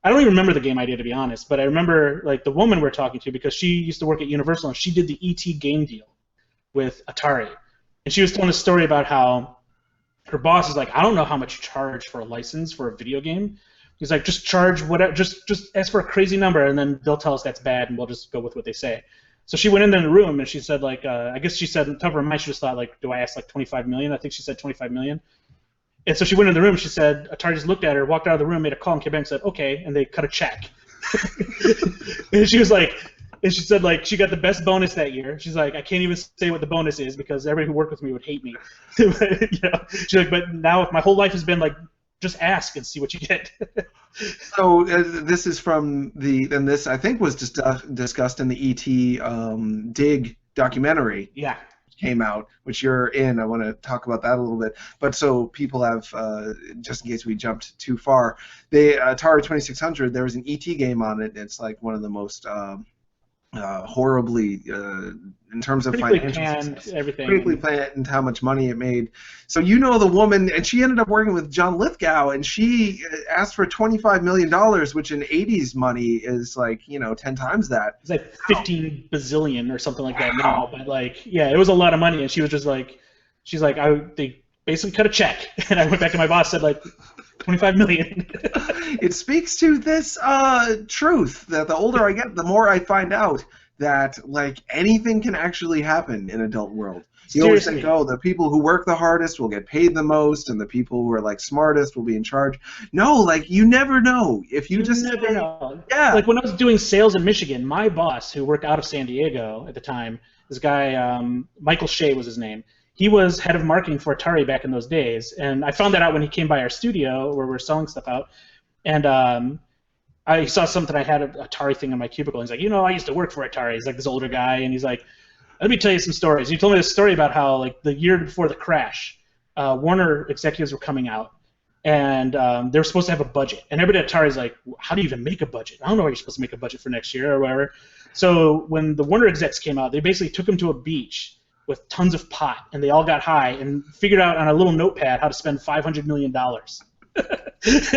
F: I don't even remember the game idea, to be honest, but I remember the woman we're talking to because she used to work at Universal, and she did the E.T. game deal with Atari, and she was telling a story about how. Her boss is like, I don't know how much you charge for a license for a video game. He's like, just charge whatever, just ask for a crazy number, and then they'll tell us that's bad, and we'll just go with what they say. So she went in there in the room, and she said, I guess she said, on top of her mind, she just thought, do I ask $25 million? I think she said $25 million. And so she went in the room, she said, Atari just looked at her, walked out of the room, made a call, and came back and said, okay, and they cut a check. And she was like, and she said, she got the best bonus that year. She's like, I can't even say what the bonus is because everybody who worked with me would hate me. She's like, but now if my whole life has been, just ask and see what you get.
E: So this is from and this I think was just discussed in the E.T. Dig documentary.
F: Yeah.
E: Came out, which you're in. I want to talk about that a little bit. But so people have, just in case we jumped too far, the Atari 2600, there was an ET game on it. It's like one of the most horribly, in terms of financial success,
F: everything.
E: critically planned and how much money it made. So you know the woman, and she ended up working with John Lithgow, and she asked for $25 million, which in 80s money is like, 10 times that.
F: It's like 15 bazillion or something like that now. But like, yeah, it was a lot of money, and she was just like, they basically cut a check, and I went back to my boss, said like, 25 million.
E: It speaks to this truth that the older I get, the more I find out that like anything can actually happen in adult world. You always think, oh, the people who work the hardest will get paid the most, and the people who are like smartest will be in charge. No, like you never know. If you just
F: never know.
E: Yeah.
F: Like when I was doing sales in Michigan, my boss, who worked out of San Diego at the time, this guy Michael Shea was his name. He was head of marketing for Atari back in those days, and I found that out when he came by our studio where we were selling stuff out, and I saw something. I had an Atari thing in my cubicle, and he's like, I used to work for Atari. He's like this older guy, and he's like, let me tell you some stories. He told me this story about how like the year before the crash, Warner executives were coming out, and they were supposed to have a budget, and everybody at Atari's like, how do you even make a budget? I don't know how you're supposed to make a budget for next year or whatever. So when the Warner execs came out, they basically took them to a beach with tons of pot, and they all got high and figured out on a little notepad how to spend $500 million.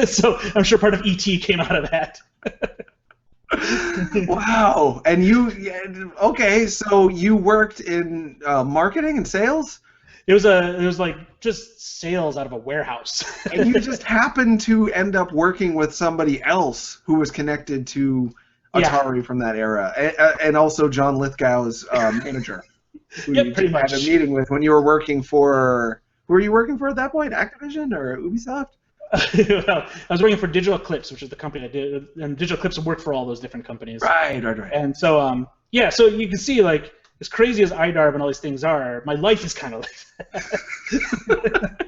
F: So I'm sure part of E.T. came out of that.
E: Wow. And okay, so you worked in marketing and sales?
F: It was like just sales out of a warehouse.
E: And you just happened to end up working with somebody else who was connected to Atari from that era, and also John Lithgow's manager. Who
F: Yep,
E: you
F: pretty
E: had
F: much.
E: a meeting with when you were working for. Who were you working for at that point? Activision or Ubisoft?
F: Well, I was working for Digital Eclipse, which is the company I did, and Digital Eclipse worked for all those different companies.
E: Right.
F: And so, so you can see, like, as crazy as IDARB and all these things are, my life is kind of like that.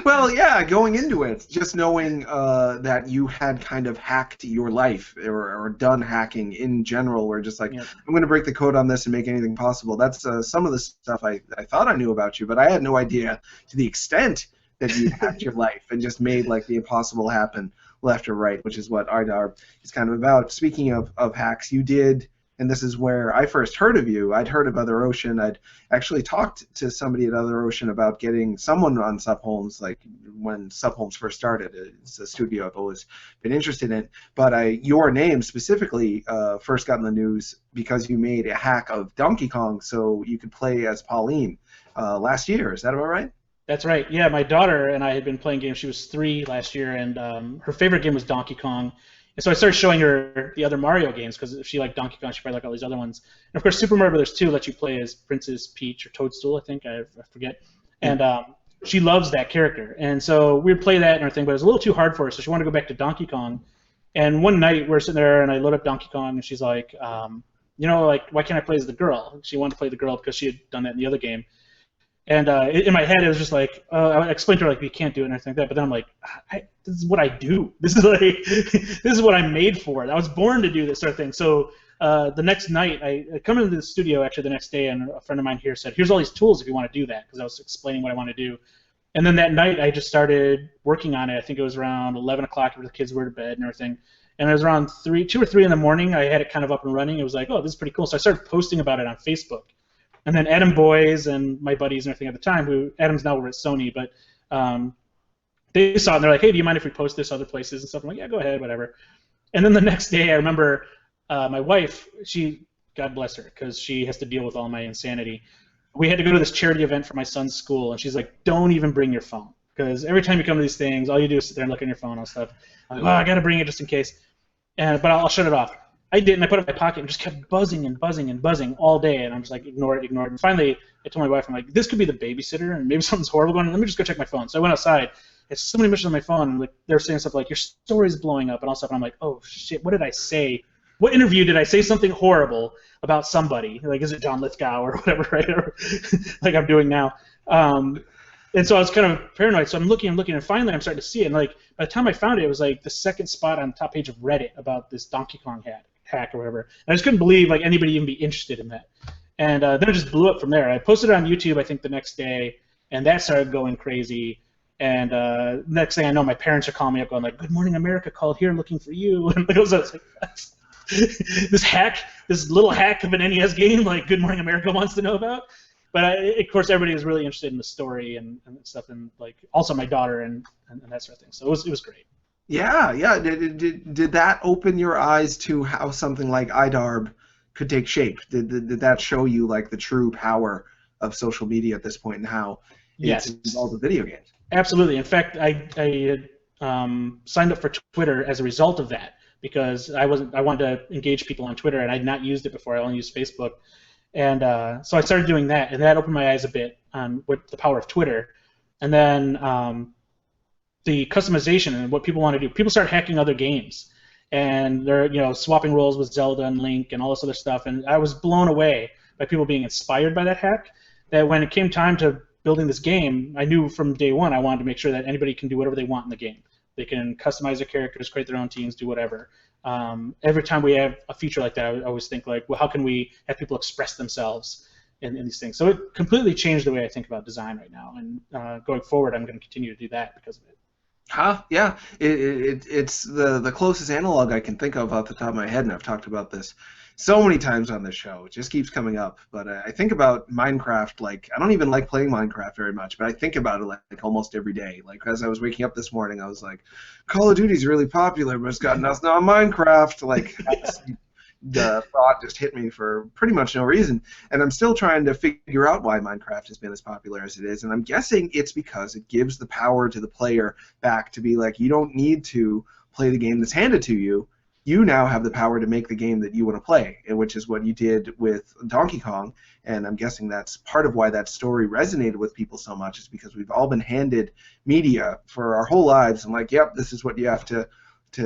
E: Well, yeah, going into it, just knowing that you had kind of hacked your life or done hacking in general, or just like, I'm going to break the code on this and make anything possible. That's some of the stuff I thought I knew about you, but I had no idea to the extent that you hacked your life and just made like the impossible happen left or right, which is what IDARB is kind of about. Speaking of hacks, you did, and this is where I first heard of you. I'd heard of Other Ocean. I'd actually talked to somebody at Other Ocean about getting someone on Sub Holmes, like when Sub Holmes first started. It's a studio I've always been interested in. But your name specifically first got in the news because you made a hack of Donkey Kong so you could play as Pauline last year. Is that about right?
F: That's right. Yeah, my daughter and I had been playing games. She was 3 last year, and her favorite game was Donkey Kong. And so I started showing her the other Mario games because if she liked Donkey Kong, she probably liked all these other ones. And of course, Super Mario Bros. 2 lets you play as Princess Peach or Toadstool, I think. I forget. And she loves that character. And so we would play that and everything, but it was a little too hard for her, so she wanted to go back to Donkey Kong. And one night we're sitting there, and I load up Donkey Kong, and she's like, like, why can't I play as the girl? She wanted to play the girl because she had done that in the other game. And in my head, it was just like, I explained to her, like, you can't do it and everything like that. But then I'm like, this is what I do. This is like, this is what I'm made for. I was born to do this sort of thing. So the next night, I come into the studio actually the next day, and a friend of mine here said, here's all these tools if you want to do that, because I was explaining what I want to do. And then that night, I just started working on it. I think it was around 11 o'clock after the kids were to bed and everything. And it was around 2 or 3 in the morning. I had it kind of up and running. It was like, oh, this is pretty cool. So I started posting about it on Facebook. And then Adam Boys and my buddies and everything at the time, who Adam's now over at Sony, but they saw it and they're like, hey, do you mind if we post this other places and stuff? I'm like, yeah, go ahead, whatever. And then the next day, I remember my wife, God bless her, because she has to deal with all my insanity. We had to go to this charity event for my son's school, and she's like, don't even bring your phone, because every time you come to these things, all you do is sit there and look on your phone and stuff. I'm like, I got to bring it just in case. But I'll shut it off. I did, and I put it in my pocket and just kept buzzing and buzzing and buzzing all day, and I'm just like, ignore it. And finally, I told my wife, I'm like, this could be the babysitter, and maybe something's horrible going on. Let me just go check my phone. So I went outside. It's so many messages on my phone, and like they're saying stuff like, your story's blowing up and all stuff. And I'm like, oh, shit, what did I say? What interview did I say something horrible about somebody? Like, is it John Lithgow or whatever, right? Or, like I'm doing now. And so I was kind of paranoid. So I'm looking, and finally I'm starting to see it. And like by the time I found it, it was like the second spot on the top page of Reddit about this Donkey Kong hack or whatever. And I just couldn't believe like anybody even be interested in that. And then it just blew up from there. I posted it on YouTube, I think, the next day, and that started going crazy. And next thing I know, my parents are calling me up, going like, "Good Morning America called here looking for you." And I was like, this little hack of an NES game, like Good Morning America wants to know about. But of course, everybody was really interested in the story and stuff, and like also my daughter and that sort of thing. So it was great.
E: Yeah. Did that open your eyes to how something like IDARB could take shape? Did that show you like the true power of social media at this point and how it's involved with video games?
F: Absolutely. In fact, I signed up for Twitter as a result of that because I wanted to engage people on Twitter, and I'd not used it before. I only used Facebook, and so I started doing that, and that opened my eyes a bit on what the power of Twitter, and then the customization and what people want to do. People start hacking other games, and they're swapping roles with Zelda and Link and all this other stuff, and I was blown away by people being inspired by that hack. That when it came time to building this game, I knew from day one I wanted to make sure that anybody can do whatever they want in the game. They can customize their characters, create their own teams, do whatever. Every time we have a feature like that, I always think like, well, how can we have people express themselves in these things? So it completely changed the way I think about design right now, and going forward, I'm going to continue to do that because of it.
E: Yeah. It's the closest analog I can think of off the top of my head, and I've talked about this so many times on this show. It just keeps coming up. But I think about Minecraft, like, I don't even like playing Minecraft very much, but I think about it like almost every day. Like, as I was waking up this morning, I was like, Call of Duty's really popular, but it's got nothing on Minecraft. Like, the thought just hit me for pretty much no reason. And I'm still trying to figure out why Minecraft has been as popular as it is. And I'm guessing it's because it gives the power to the player back to be like, you don't need to play the game that's handed to you. You now have the power to make the game that you want to play, which is what you did with Donkey Kong. And I'm guessing that's part of why that story resonated with people so much, is because we've all been handed media for our whole lives. And like, yep, this is what you have to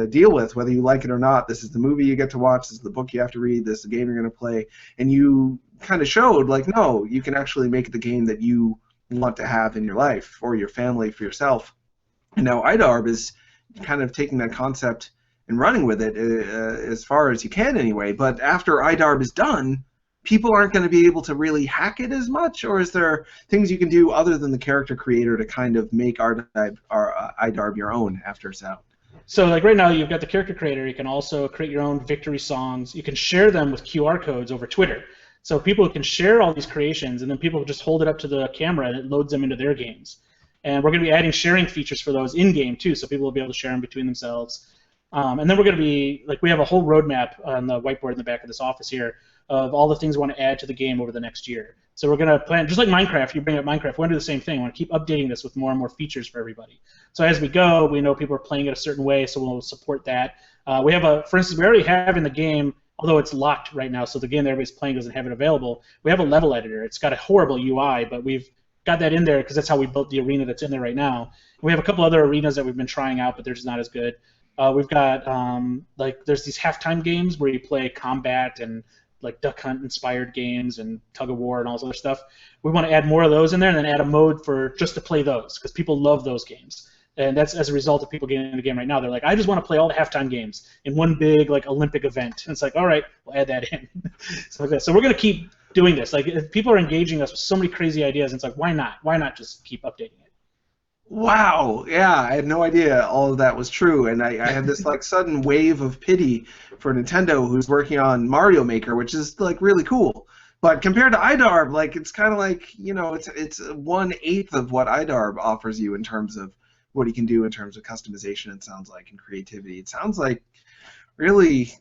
E: deal with, whether you like it or not. This is the movie you get to watch. This is the book you have to read. This is the game you're going to play. And you kind of showed, like, no, you can actually make the game that you want to have in your life, for your family, for yourself. And now IDARB is kind of taking that concept and running with it as far as you can anyway. But after IDARB is done, people aren't going to be able to really hack it as much? Or is there things you can do other than the character creator to kind of make IDARB your own after it's out?
F: So like right now you've got the character creator. You can also create your own victory songs. You can share them with QR codes over Twitter. So people can share all these creations, and then people just hold it up to the camera and it loads them into their games. And we're going to be adding sharing features for those in-game too, so people will be able to share them between themselves. And then we're going to be, like, we have a whole roadmap on the whiteboard in the back of this office here of all the things we want to add to the game over the next year. So we're going to plan, just like Minecraft, you bring up Minecraft, we're going to do the same thing. We want to keep updating this with more and more features for everybody. So as we go, we know people are playing it a certain way, so we'll support that. We have for instance, we already have in the game, although it's locked right now, so the game that everybody's playing doesn't have it available, we have a level editor. It's got a horrible UI, but we've got that in there because that's how we built the arena that's in there right now. We have a couple other arenas that we've been trying out, but they're just not as good. We've got, like, there's these halftime games where you play combat and, like, Duck Hunt inspired games and tug of war and all this other stuff. We want to add more of those in there and then add a mode for just to play those because people love those games. And that's as a result of people getting into the game right now. They're like, I just want to play all the halftime games in one big, like, Olympic event. And it's like, all right, we'll add that in. So we're going to keep doing this. Like, if people are engaging us with so many crazy ideas, it's like, why not? Why not just keep updating it?
E: Wow, yeah, I had no idea all of that was true, and I had this like sudden wave of pity for Nintendo, who's working on Mario Maker, which is like really cool. But compared to IDARB, like, it's kind of like, you know, it's 1/8 of what IDARB offers you in terms of what you can do in terms of customization. It sounds like, and creativity. It sounds like really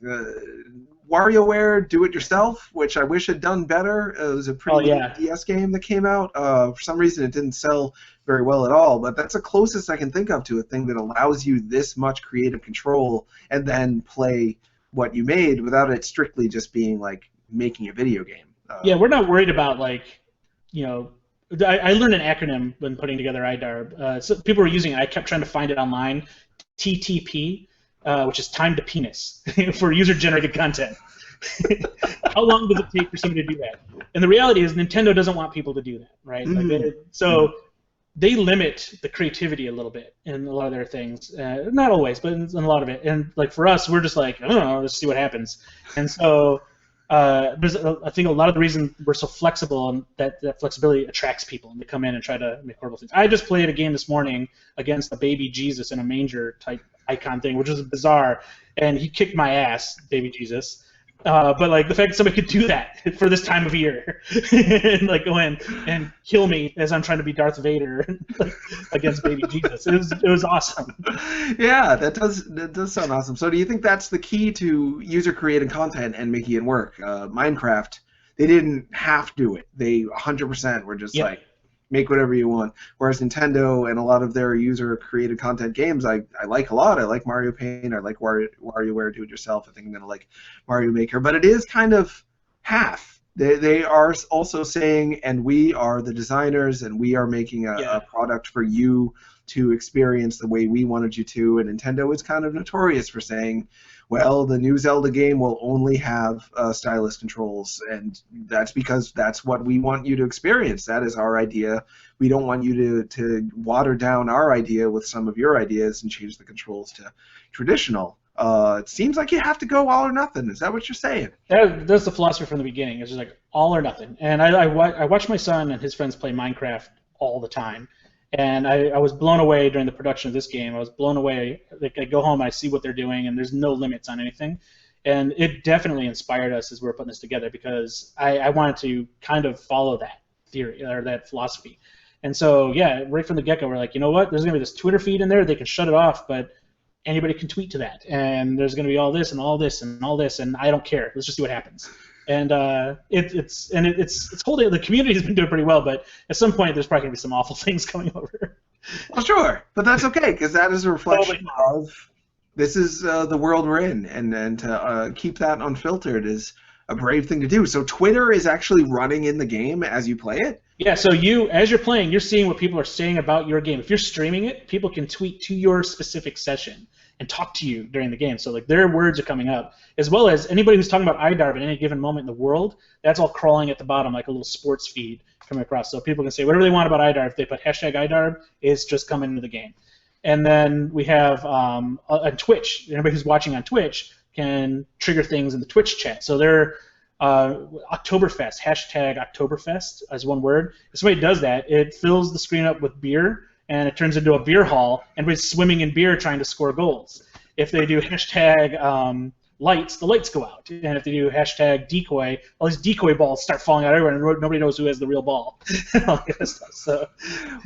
E: WarioWare do-it-yourself, which I wish had done better. It was a pretty DS game that came out. For some reason, it didn't sell very well at all, but that's the closest I can think of to a thing that allows you this much creative control and then play what you made without it strictly just being like making a video game.
F: Yeah, we're not worried about, like, you know, I learned an acronym when putting together IDARB. So people were using it. I kept trying to find it online. TTP, which is time to penis for user-generated content. How long does it take for somebody to do that? And the reality is Nintendo doesn't want people to do that, right? Like, so they limit the creativity a little bit in a lot of their things. Not always, but in a lot of it. And like for us, we're just like, I don't know, let's see what happens. And so I think a lot of the reason we're so flexible and that flexibility attracts people and they come in and try to make horrible things. I just played a game this morning against a baby Jesus in a manger type icon thing, which was bizarre, and he kicked my ass, baby Jesus. But like the fact that somebody could do that for this time of year, and like go in and kill me as I'm trying to be Darth Vader against baby Jesus, it was awesome.
E: Yeah, that does sound awesome. So do you think that's the key to user created content and making it work? Minecraft, they didn't have to do it. They 100% were just like, make whatever you want. Whereas Nintendo and a lot of their user-created content games, I like a lot. I like Mario Paint. I like WarioWare Do-It-Yourself. I think I'm going to like Mario Maker. But it is kind of half. They are also saying, and we are the designers, and we are making a product for you to experience the way we wanted you to. And Nintendo is kind of notorious for saying, well, the new Zelda game will only have stylus controls, and that's because that's what we want you to experience. That is our idea. We don't want you to water down our idea with some of your ideas and change the controls to traditional. It seems like you have to go all or nothing. Is that what you're saying?
F: That's the philosophy from the beginning. It's just like all or nothing. And I watch my son and his friends play Minecraft all the time. And I was blown away during the production of this game. I was blown away. Like I go home, I see what they're doing, and there's no limits on anything. And it definitely inspired us as we were putting this together because I wanted to kind of follow that theory or that philosophy. And so, yeah, right from the get-go, we're like, you know what? There's going to be this Twitter feed in there. They can shut it off, but anybody can tweet to that. And there's going to be all this and all this and all this, and I don't care. Let's just see what happens. And it's holding. The community has been doing pretty well, but at some point there's probably gonna be some awful things coming over.
E: Well, sure, but that's okay because that is a reflection of this is the world we're in, and to keep that unfiltered is a brave thing to do. So Twitter is actually running in the game as you play it.
F: Yeah. So as you're playing, you're seeing what people are saying about your game. If you're streaming it, people can tweet to your specific session and talk to you during the game. So like their words are coming up, as well as anybody who's talking about iDarb at any given moment in the world, that's all crawling at the bottom like a little sports feed coming across. So people can say whatever they want about iDarb. If they put hashtag iDarb, it's just coming into the game. And then we have on Twitch. Anybody who's watching on Twitch can trigger things in the Twitch chat. So they're Oktoberfest, hashtag Oktoberfest as one word. If somebody does that, it fills the screen up with beer, and it turns into a beer hall, and everybody's swimming in beer trying to score goals. If they do hashtag lights, the lights go out. And if they do hashtag decoy, all these decoy balls start falling out everywhere, and nobody knows who has the real ball. All that kind of stuff. So.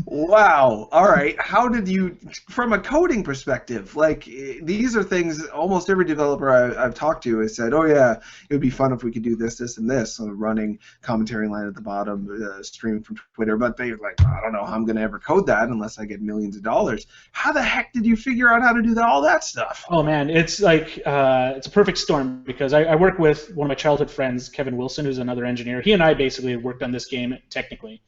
E: Wow. All right. How did you, from a coding perspective, like these are things almost every developer I've talked to has said, oh yeah, it would be fun if we could do this, this, and this, so running commentary line at the bottom, streaming from Twitter, but they're like, I don't know how I'm going to ever code that unless I get millions of dollars. How the heck did you figure out how to do all that stuff?
F: Oh man, it's like, it's a perfect storm because I work with one of my childhood friends, Kevin Wilson, who's another engineer. He and I basically worked on this game technically.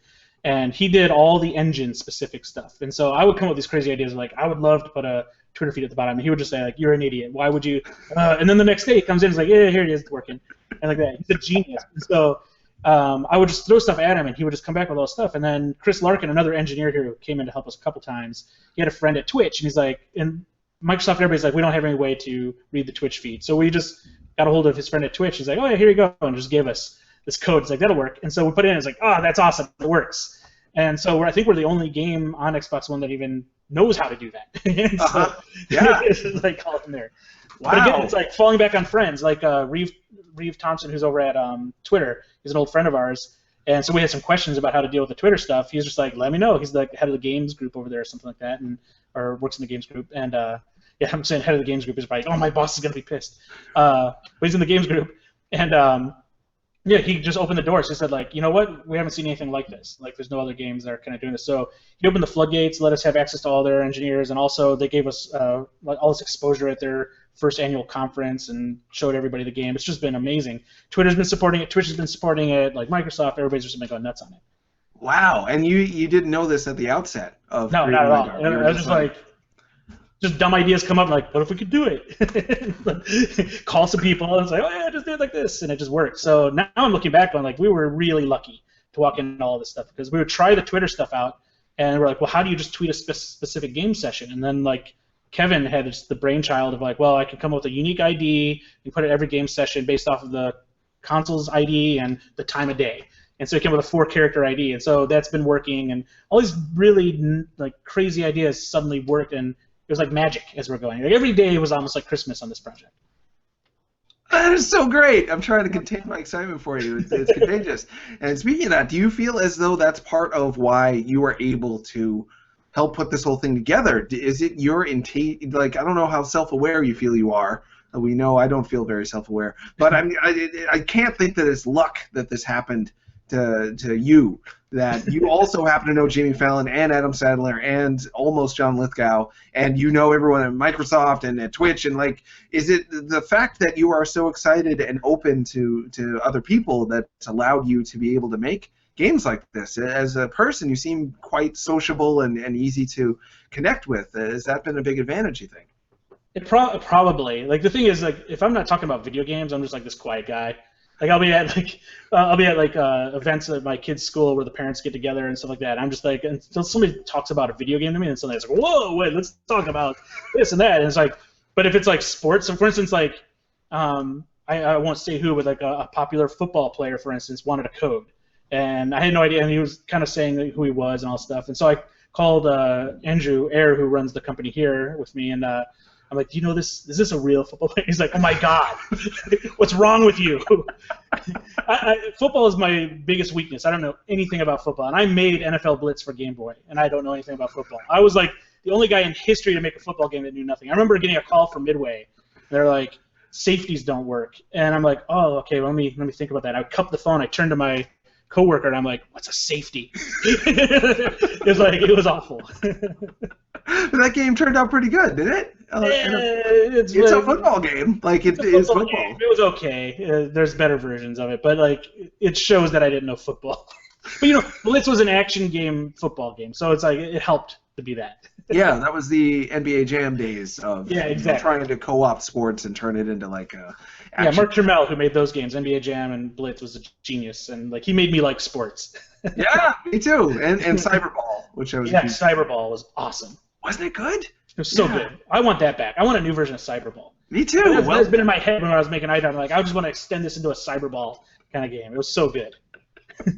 F: And he did all the engine-specific stuff. And so I would come up with these crazy ideas like, I would love to put a Twitter feed at the bottom. And he would just say, like, you're an idiot. Why would you? And then the next day he comes in and is like, yeah, here it is, it's working. And like that. He's a genius. And so I would just throw stuff at him, and he would just come back with all this stuff. And then Chris Larkin, another engineer here who came in to help us a couple times, he had a friend at Twitch, and he's like, and Microsoft and everybody's like, we don't have any way to read the Twitch feed. So we just got a hold of his friend at Twitch. He's like, oh, yeah, here you go, and just gave us this code. It's like, that'll work. And so we put it in, it's like, oh, that's awesome, it works. And so I think we're the only game on Xbox One that even knows how to do that. So,
E: yeah.
F: It's like all in there.
E: Wow.
F: But again, it's like falling back on friends, like Reeve Thompson, who's over at Twitter. He's an old friend of ours. And so we had some questions about how to deal with the Twitter stuff. He's just like, let me know. He's like head of the games group over there or something like that, or works in the games group. And yeah, I'm saying head of the games group is probably, oh, my boss is going to be pissed. But he's in the games group. And yeah, he just opened the doors. He said, like, you know what? We haven't seen anything like this. Like, there's no other games that are kind of doing this. So he opened the floodgates, let us have access to all their engineers, and also they gave us like all this exposure at their first annual conference and showed everybody the game. It's just been amazing. Twitter's been supporting it. Twitch has been supporting it. Like Microsoft, everybody's just been going nuts on it.
E: Wow. And you didn't know this at the outset of
F: No, not at all. I was just like just dumb ideas come up, like, what if we could do it? Call some people, and it's like, oh yeah, just do it like this, and it just works. So now I'm looking back on, like, we were really lucky to walk into all this stuff, because we would try the Twitter stuff out, And we're like, well, how do you just tweet a specific game session? And then like Kevin had just the brainchild of like, well, I can come up with a unique ID and put it every game session based off of the console's ID and the time of day. And so he came up with a 4-character ID, and so that's been working. And all these really like crazy ideas suddenly worked, and it was like magic as we're going. Like every day was almost like Christmas on this project.
E: That is so great. I'm trying to contain my excitement for you. It's contagious. And speaking of that, do you feel as though that's part of why you were able to help put this whole thing together? Is it your like, I don't know how self-aware you feel you are. We know I don't feel very self-aware. But I can't think that it's luck that this happened to you, that you also happen to know Jimmy Fallon and Adam Sandler and almost John Lithgow, and you know everyone at Microsoft and at Twitch, and like, is it the fact that you are so excited and open to other people that's allowed you to be able to make games like this? As a person, you seem quite sociable and easy to connect with. Has that been a big advantage, you think?
F: It probably. Like the thing is, like if I'm not talking about video games, I'm just like this quiet guy. Like I'll be at events at my kids' school where the parents get together and stuff like that. I'm just like, until somebody talks about a video game to me, and suddenly it's like, whoa, wait, let's talk about this and that. And it's like, but if it's like sports, so for instance, like I won't say who, but like a popular football player, for instance, wanted a code, and I had no idea, and he was kind of saying who he was and all stuff, and so I called Andrew Ayer, who runs the company here with me, and I'm like, do you know this? Is this a real football player? He's like, oh my God, what's wrong with you? Football is my biggest weakness. I don't know anything about football. And I made NFL Blitz for Game Boy, and I don't know anything about football. I was like the only guy in history to make a football game that knew nothing. I remember getting a call from Midway. They're like, safeties don't work. And I'm like, oh, okay, well, let me think about that. I cut the phone. I turned to my coworker, and I'm like, what's a safety? It was awful.
E: That game turned out pretty good, did it? It's a football game. Like it is football. Game.
F: It was okay. There's better versions of it, but like it shows that I didn't know football. But you know, Blitz was an action game, football game, so it's like it helped to be that.
E: Yeah, that was the NBA Jam days of trying to co-op sports and turn it into like a.
F: Yeah, Mark Trammell, who made those games, NBA Jam and Blitz, was a genius, and like he made me like sports.
E: Yeah, me too. And Cyberball, which I was.
F: Yeah, Cyberball was awesome.
E: Wasn't it good?
F: It was so good. I want that back. I want a new version of Cyberball.
E: Me too.
F: It's been in my head when I was making item. I'm like, I just want to extend this into a Cyberball kind of game. It was so good.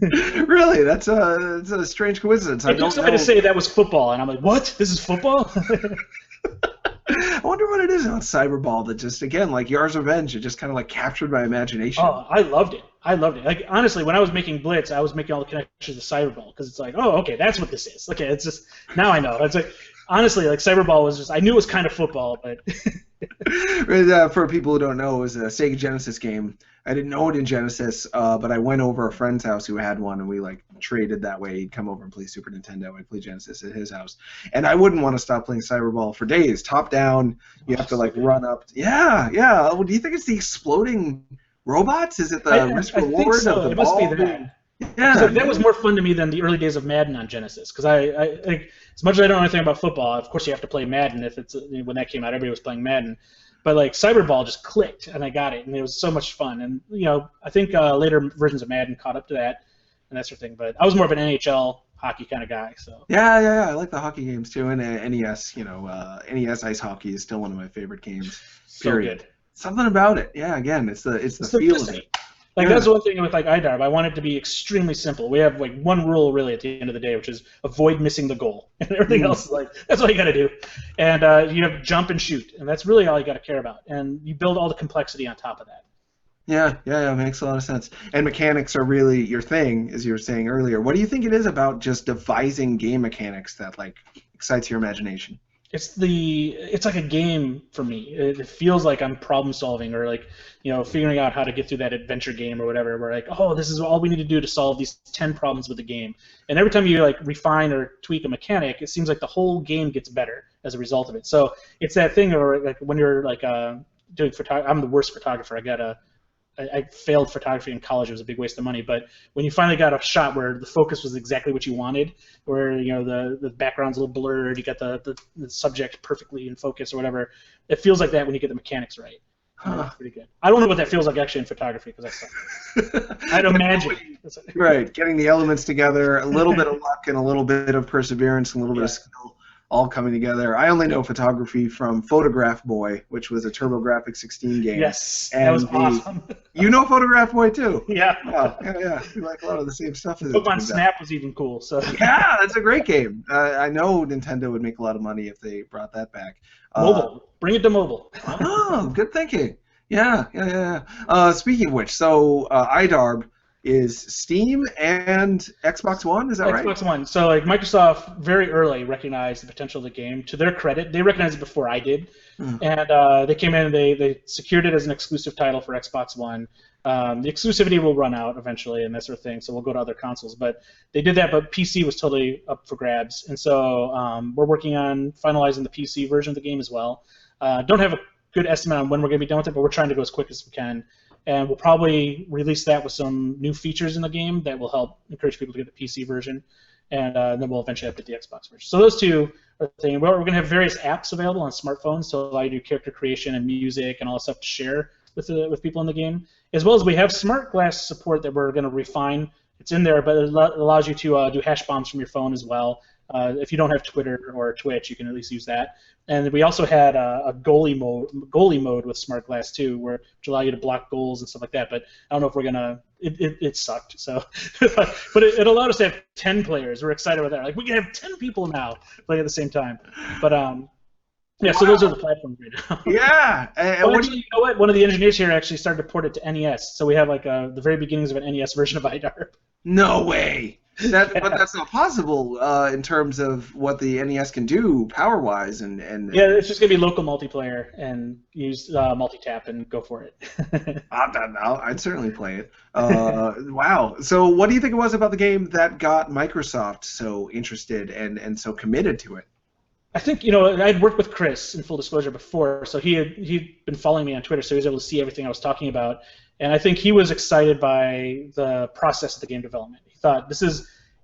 E: Really? That's a strange coincidence.
F: I took somebody to say that was football, and I'm like, what? This is football?
E: I wonder what it is about Cyberball that just, again, like Yar's Revenge, it just kind of like captured my imagination.
F: Oh, I loved it. Like, honestly, when I was making Blitz, I was making all the connections to Cyberball, because it's like, oh, okay, that's what this is. Okay, it's just, now I know. It's like, honestly, like Cyberball was just, I knew it was kind of football, but.
E: For people who don't know, it was a Sega Genesis game. I didn't own it in Genesis, but I went over a friend's house who had one, and we like traded that way. He'd come over and play Super Nintendo. I'd play Genesis at his house, and I wouldn't want to stop playing Cyberball for days. Top down, you have to like run up. Yeah. Well, do you think it's the exploding robots? Is it the risk reward?
F: I think so.
E: Of the
F: it
E: ball?
F: Must be that.
E: Yeah,
F: so that was more fun to me than the early days of Madden on Genesis, because I like, as much as I don't know anything about football, of course you have to play Madden. If it's when that came out, everybody was playing Madden. But like Cyberball just clicked, and I got it, and it was so much fun. And you know, I think later versions of Madden caught up to that, and that sort of thing. But I was more of an NHL hockey kind of guy. So
E: yeah, I like the hockey games too, and NES. You know, NES ice hockey is still one of my favorite games. Period.
F: So good.
E: Something about it. Yeah, again, it's the feel of it.
F: Like that's one thing with like IDARB. I want it to be extremely simple. We have like one rule really at the end of the day, which is avoid missing the goal, and everything else is like that's all you got to do. And you have jump and shoot, and that's really all you got to care about. And you build all the complexity on top of that.
E: Yeah, makes a lot of sense. And mechanics are really your thing, as you were saying earlier. What do you think it is about just devising game mechanics that like excites your imagination?
F: It's like a game for me. It feels like I'm problem solving, or like, you know, figuring out how to get through that adventure game or whatever. We're like, oh, this is all we need to do to solve these 10 problems with the game. And every time you like refine or tweak a mechanic, it seems like the whole game gets better as a result of it. So it's that thing where like when you're like doing photography, I'm the worst photographer. I failed photography in college. It was a big waste of money. But when you finally got a shot where the focus was exactly what you wanted, where you know the background's a little blurred, you got the subject perfectly in focus or whatever, it feels like that when you get the mechanics right. That's pretty good. I don't know what that feels like actually in photography because I suck. I'd imagine. That's it.
E: Right, getting the elements together, a little bit of luck and a little bit of perseverance and a little bit of skill all coming together. I only know photography from Photograph Boy, which was a TurboGrafx 16 game.
F: Yes,
E: and
F: that was awesome.
E: You know Photograph Boy too?
F: Yeah.
E: Oh, yeah. We like a lot of the same stuff. As it
F: Pokemon
E: turns out.
F: Snap was even cool. So
E: Yeah, that's a great game. I know Nintendo would make a lot of money if they brought that back.
F: mobile, bring it to mobile.
E: Oh, good thinking. Yeah. Speaking of which, so iDarb is Steam and Xbox One, is that right?
F: Xbox One. So like Microsoft very early recognized the potential of the game. To their credit, they recognized it before I did, and they came in and they secured it as an exclusive title for Xbox One. The exclusivity will run out eventually and that sort of thing, so we'll go to other consoles. But they did that, but PC was totally up for grabs, and so we're working on finalizing the PC version of the game as well. Don't have a good estimate on when we're going to be done with it, but we're trying to go as quick as we can. And we'll probably release that with some new features in the game that will help encourage people to get the PC version, and then we'll eventually update the Xbox version. So those two are the thing. We're going to have various apps available on smartphones to allow you to do character creation and music and all that stuff to share with people in the game, as well as we have smart glass support that we're going to refine. It's in there, but it allows you to do hash bombs from your phone as well. If you don't have Twitter or Twitch, you can at least use that. And we also had a goalie mode with Smart Glass too, which allow you to block goals and stuff like that. But I don't know if we're gonna. It sucked. So, but it allowed us to have 10 players. We're excited about that. Like we can have 10 people now playing at the same time. But yeah. So those are the platforms right now.
E: Yeah.
F: Actually, you know what? One of the engineers here actually started to port it to NES. So we have like the very beginnings of an NES version of iDarb.
E: No way. But that's not possible in terms of what the NES can do power-wise and
F: yeah, it's just gonna be local multiplayer and use multi-tap and go for it.
E: I'd certainly play it. Wow. So what do you think it was about the game that got Microsoft so interested and so committed to it?
F: I think, I'd worked with Chris in full disclosure before, so he'd been following me on Twitter, so he was able to see everything I was talking about. And I think he was excited by the process of the game development. He thought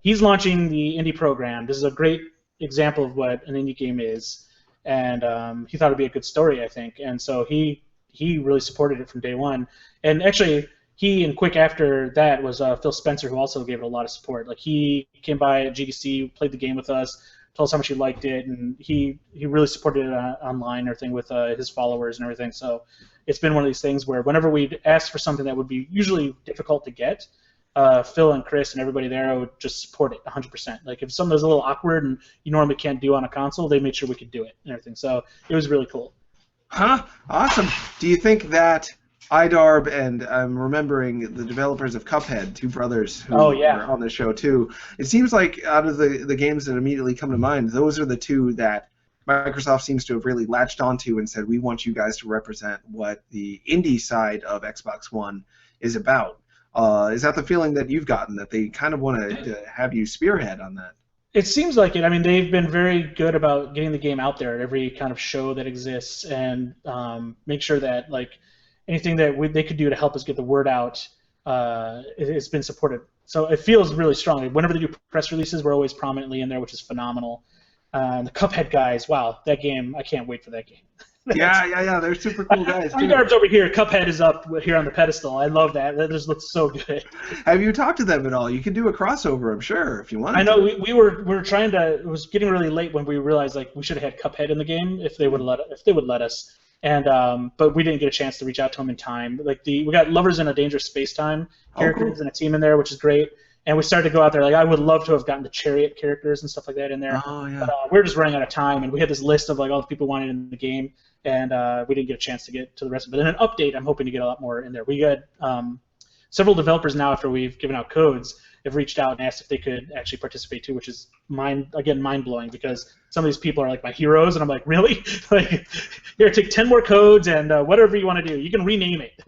F: he's launching the indie program. This is a great example of what an indie game is, and he thought it'd be a good story, I think. And so he really supported it from day one. And actually, he and quick after that was Phil Spencer, who also gave it a lot of support. Like he came by at GDC, played the game with us, told us how much he liked it, and he really supported it online and everything with his followers and everything. So it's been one of these things where whenever we'd ask for something that would be usually difficult to get, Phil and Chris and everybody there would just support it 100%. Like if something was a little awkward and you normally can't do on a console, they made sure we could do it and everything. So it was really cool.
E: Huh? Awesome. Do you think that iDarb and I'm remembering the developers of Cuphead, two brothers who are on the show too. It seems like out of the games that immediately come to mind, those are the two that Microsoft seems to have really latched onto and said, we want you guys to represent what the indie side of Xbox One is about. Is that the feeling that you've gotten, that they kind of want to have you spearhead on that?
F: It seems like it. I mean, they've been very good about getting the game out there at every kind of show that exists and make sure that like anything that they could do to help us get the word out, it's been supported. So it feels really strongly. Whenever they do press releases, we're always prominently in there, which is phenomenal. The Cuphead guys, wow, that game, I can't wait for that game.
E: Yeah, they're super cool guys, too.
F: iDarb's over here, Cuphead is up here on the pedestal. I love that. That just looks so good.
E: Have you talked to them at all? You can do a crossover, I'm sure, if you want.
F: I know, we were trying to, it was getting really late when we realized like we should have had Cuphead in the game if they would let us. And but we didn't get a chance to reach out to them in time. Like we got Lovers in a Dangerous Space-Time characters and a team in there, which is great. And we started to go out there. Like I would love to have gotten the Chariot characters and stuff like that in there.
E: Oh yeah.
F: But we were just running out of time, and we had this list of like all the people wanted in the game, and we didn't get a chance to get to the rest of it. But in an update, I'm hoping to get a lot more in there. We got several developers now, after we've given out codes, have reached out and asked if they could actually participate too, which is mind-blowing because some of these people are like my heroes, and I'm like, really? Like, here, take 10 more codes and whatever you want to do. You can rename it.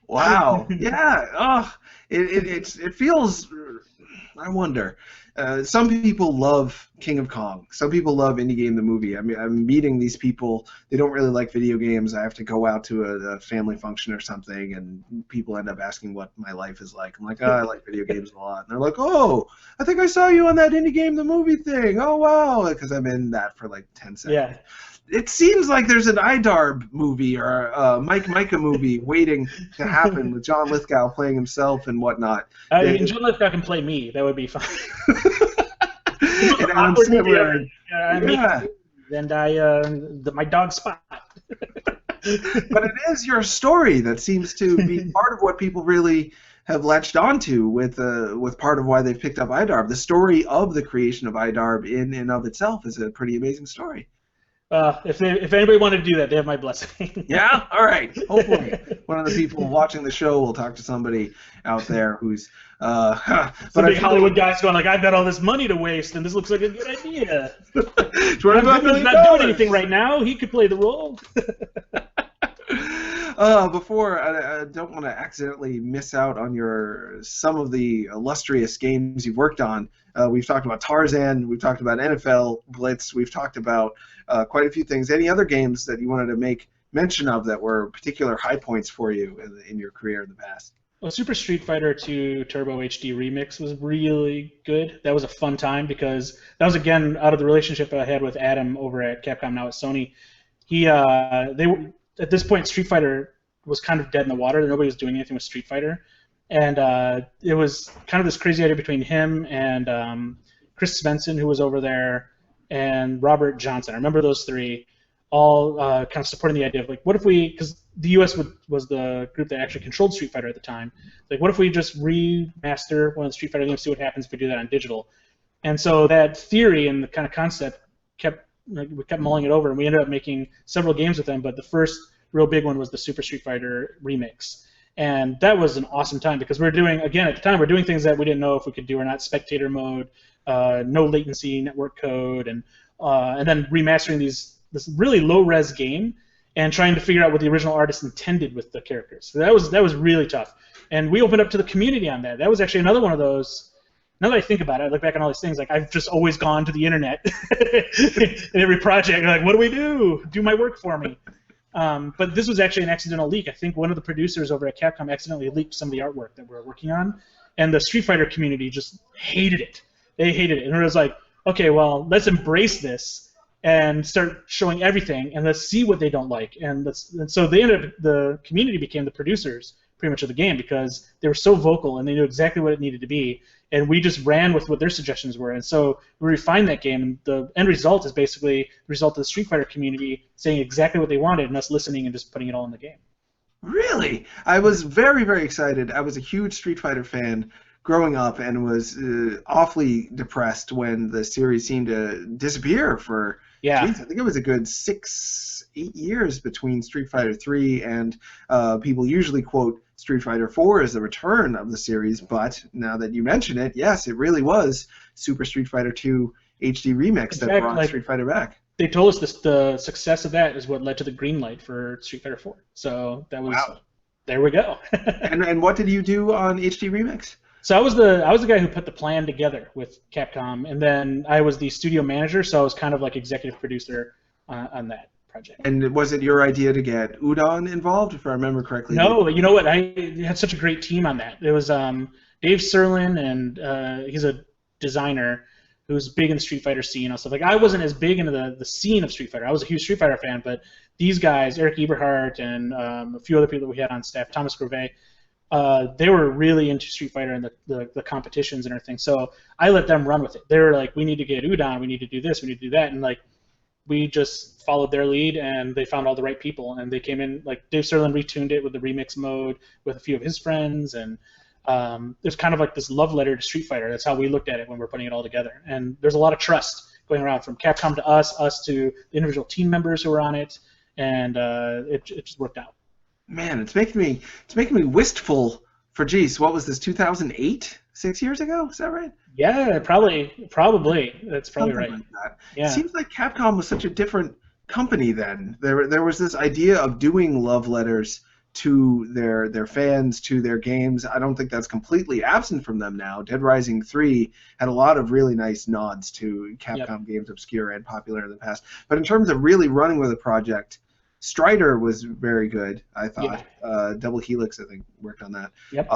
E: Wow. Yeah. Oh, it feels. I wonder. Some people love King of Kong. Some people love Indie Game the Movie. I mean, I'm meeting these people. They don't really like video games. I have to go out to a family function or something, and people end up asking what my life is like. I'm like, I like video games a lot. And they're like, oh, I think I saw you on that Indie Game the Movie thing. Oh, wow. Because I'm in that for like 10 seconds.
F: Yeah.
E: It seems like there's an IDARB movie or a Mike Mika movie waiting to happen with John Lithgow playing himself and whatnot.
F: I mean, John Lithgow can play me. That would be fine.
E: And Adam Sandler. Yeah.
F: And my dog Spot.
E: But it is your story that seems to be part of what people really have latched onto with part of why they've picked up IDARB. The story of the creation of IDARB in and of itself is a pretty amazing story.
F: If anybody wanted to do that, they have my blessing.
E: Yeah? All right. Hopefully one of the people watching the show will talk to somebody out there who's...
F: Some big Hollywood guy's going like, I've got all this money to waste, and this looks like a good idea.
E: $25 million.
F: He's not doing anything right now. He could play the role.
E: Before, I don't want to accidentally miss out on some of the illustrious games you've worked on. We've talked about Tarzan, we've talked about NFL Blitz, we've talked about quite a few things. Any other games that you wanted to make mention of that were particular high points for you in your career in the past?
F: Well, Super Street Fighter 2 Turbo HD Remix was really good. That was a fun time because that was, again, out of the relationship I had with Adam over at Capcom, now at Sony. At this point, Street Fighter was kind of dead in the water. Nobody was doing anything with Street Fighter. And it was kind of this crazy idea between him and Chris Svensson, who was over there, and Robert Johnson. I remember those three all kind of supporting the idea of, like, what if we, because the U.S. was the group that actually controlled Street Fighter at the time, like, what if we just remaster one of the Street Fighter games, see what happens if we do that on digital? And so that theory and the kind of concept we kept mulling it over, and we ended up making several games with them, but the first real big one was the Super Street Fighter Remix. And that was an awesome time because at the time, we're doing things that we didn't know if we could do or not: spectator mode, no latency, network code, and then remastering this really low-res game and trying to figure out what the original artist intended with the characters. So that was really tough. And we opened up to the community on that. That was actually another one of those. Now that I think about it, I look back on all these things, like, I've just always gone to the internet in every project, like, what do we do? Do my work for me. But this was actually an accidental leak. I think one of the producers over at Capcom accidentally leaked some of the artwork that we were working on, and the Street Fighter community just hated it. They hated it. And it was like, okay, well, let's embrace this and start showing everything, and let's see what they don't like. And so the community became the producers pretty much of the game because they were so vocal and they knew exactly what it needed to be, and we just ran with what their suggestions were. And so we refined that game, and the end result is basically the result of the Street Fighter community saying exactly what they wanted and us listening and just putting it all in the game.
E: Really? I was very, very excited. I was a huge Street Fighter fan growing up and was awfully depressed when the series seemed to disappear for, I think it was a good 6-8 years between Street Fighter 3 and people usually quote Street Fighter 4 as the return of the series, but now that you mention it, yes, it really was Super Street Fighter 2 HD Remix that brought Street Fighter back.
F: They told us the success of that is what led to the green light for Street Fighter 4. So that was, There we go.
E: and what did you do on HD Remix?
F: So I was the guy who put the plan together with Capcom, and then I was the studio manager, so I was kind of like executive producer on that project.
E: And was it your idea to get Udon involved, if I remember correctly?
F: No, you know what? I had such a great team on that. It was Dave Serlin, and he's a designer who's big in the Street Fighter scene and stuff. Like, I wasn't as big into the scene of Street Fighter. I was a huge Street Fighter fan, but these guys, Eric Eberhardt and a few other people that we had on staff, Thomas Greve, they were really into Street Fighter and the competitions and everything. So I let them run with it. They were like, we need to get Udon, we need to do this, we need to do that, and like, we just followed their lead, and they found all the right people, and they came in. Like, Dave Serlin retuned it with the remix mode with a few of his friends, and there's kind of like this love letter to Street Fighter. That's how we looked at it when we're putting it all together. And there's a lot of trust going around from Capcom to us to the individual team members who were on it, and it just worked out.
E: Man, it's making me wistful for, geez, what was this, 2008? 6 years ago? Is that right?
F: Yeah, probably. That's probably
E: Something
F: right.
E: Like that.
F: Yeah.
E: It seems like Capcom was such a different company then. There was this idea of doing love letters to their fans, to their games. I don't think that's completely absent from them now. Dead Rising 3 had a lot of really nice nods to Capcom games, obscure and popular in the past. But in terms of really running with a project, Strider was very good, I thought. Yeah. Double Helix, I think, worked on that.
F: Yep.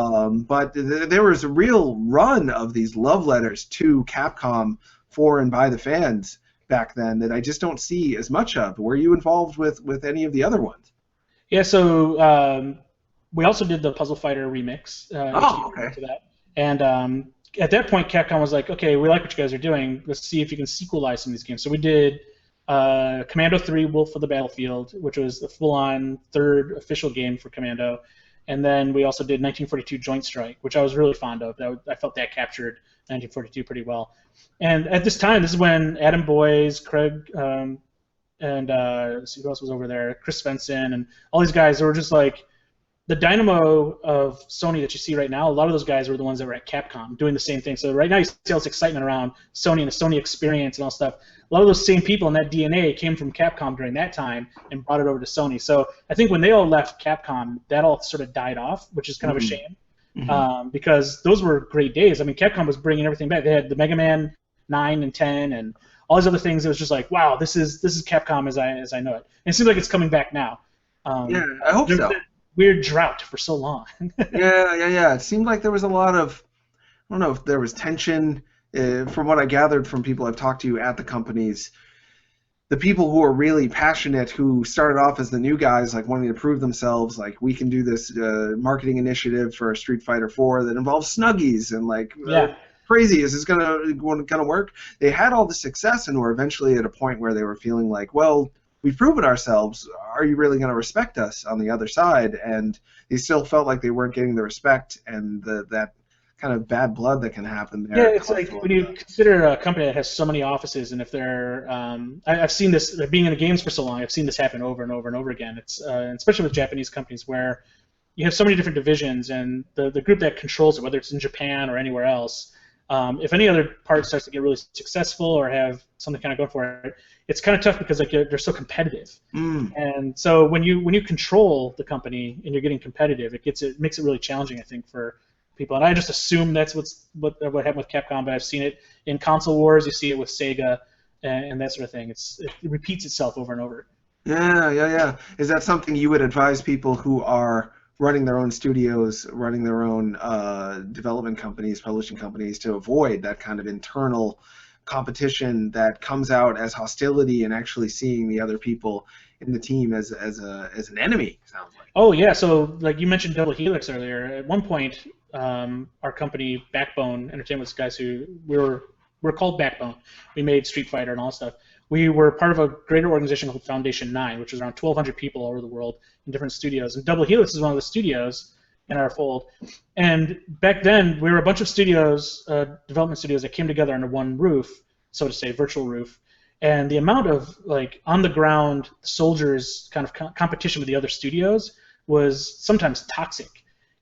E: But there was a real run of these love letters to Capcom for and by the fans back then that I just don't see as much of. Were you involved with any of the other ones?
F: Yeah, so we also did the Puzzle Fighter remix.
E: Okay.
F: To that. And at that point, Capcom was like, okay, we like what you guys are doing. Let's see if you can sequelize some of these games. So we did Commando 3, Wolf of the Battlefield, which was the full-on third official game for Commando. And then we also did 1942 Joint Strike, which I was really fond of. I felt that captured 1942 pretty well. And at this time, this is when Adam Boyes, Craig, and let's see who else was over there, Chris Svensson, and all these guys, they were just like the dynamo of Sony that you see right now. A lot of those guys were the ones that were at Capcom doing the same thing. So right now you see all this excitement around Sony and the Sony experience and all stuff. A lot of those same people in that DNA came from Capcom during that time and brought it over to Sony. So I think when they all left Capcom, that all sort of died off, which is kind of a shame. Because those were great days. I mean, Capcom was bringing everything back. They had the Mega Man 9 and 10 and all these other things. It was just like, wow, this is Capcom as I know it. And it seems like it's coming back now.
E: Yeah, I hope so.
F: Weird drought for so long.
E: Yeah. It seemed like there was a lot of, I don't know if there was tension. From what I gathered from people I've talked to at the companies, the people who are really passionate, who started off as the new guys, like wanting to prove themselves, like we can do this marketing initiative for Street Fighter 4 that involves Snuggies and like crazy. Is this gonna work? They had all the success and were eventually at a point where they were feeling like, well, we've proven ourselves. Are you really going to respect us on the other side? And they still felt like they weren't getting the respect and that kind of bad blood that can happen there.
F: Yeah, it's like when you consider a company that has so many offices, and if they're, I've seen this being in the games for so long. I've seen this happen over and over and over again. It's especially with Japanese companies where you have so many different divisions, and the group that controls it, whether it's in Japan or anywhere else, if any other part starts to get really successful or have something kind of going for it, it's kind of tough because like they're so competitive. And so when you control the company and you're getting competitive, it makes it really challenging, I think, for people. And I just assume that's what happened with Capcom, but I've seen it in console wars. You see it with Sega and that sort of thing. It repeats itself over and over.
E: Yeah. Is that something you would advise people who are running their own studios, running their own development companies, publishing companies, to avoid that kind of internal competition that comes out as hostility and actually seeing the other people in the team as an enemy, sounds like?
F: Oh yeah, so like you mentioned Double Helix earlier. At one point, our company Backbone Entertainment, guys who we're called Backbone. We made Street Fighter and all that stuff. We were part of a greater organization called Foundation 9, which was around 1,200 people all over the world in different studios. And Double Helix is one of the studios in our fold. And back then, we were a bunch of studios, development studios that came together under one roof, so to say, virtual roof. And the amount of like on-the-ground soldiers kind of competition with the other studios was sometimes toxic.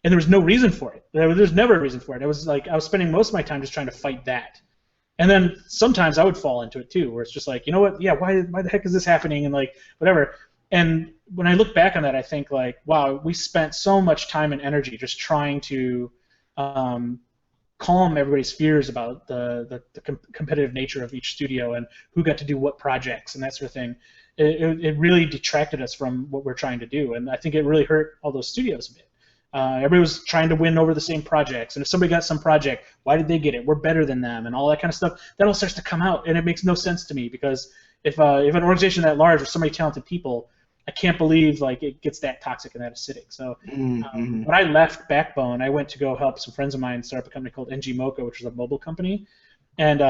F: And there was no reason for it. There was never a reason for it. It was like I was spending most of my time just trying to fight that. And then sometimes I would fall into it too, where it's just like, you know what, yeah, why the heck is this happening, and like whatever. And when I look back on that, I think like, wow, we spent so much time and energy just trying to calm everybody's fears about the competitive nature of each studio and who got to do what projects and that sort of thing. It really detracted us from what we're trying to do, and I think it really hurt all those studios a bit. Everybody was trying to win over the same projects, and if somebody got some project, why did they get it? We're better than them, and all that kind of stuff. That all starts to come out, and it makes no sense to me, because if an organization that large with so many talented people, I can't believe like it gets that toxic and that acidic. So when I left Backbone, I went to go help some friends of mine start up a company called NG Mocha, which was a mobile company, and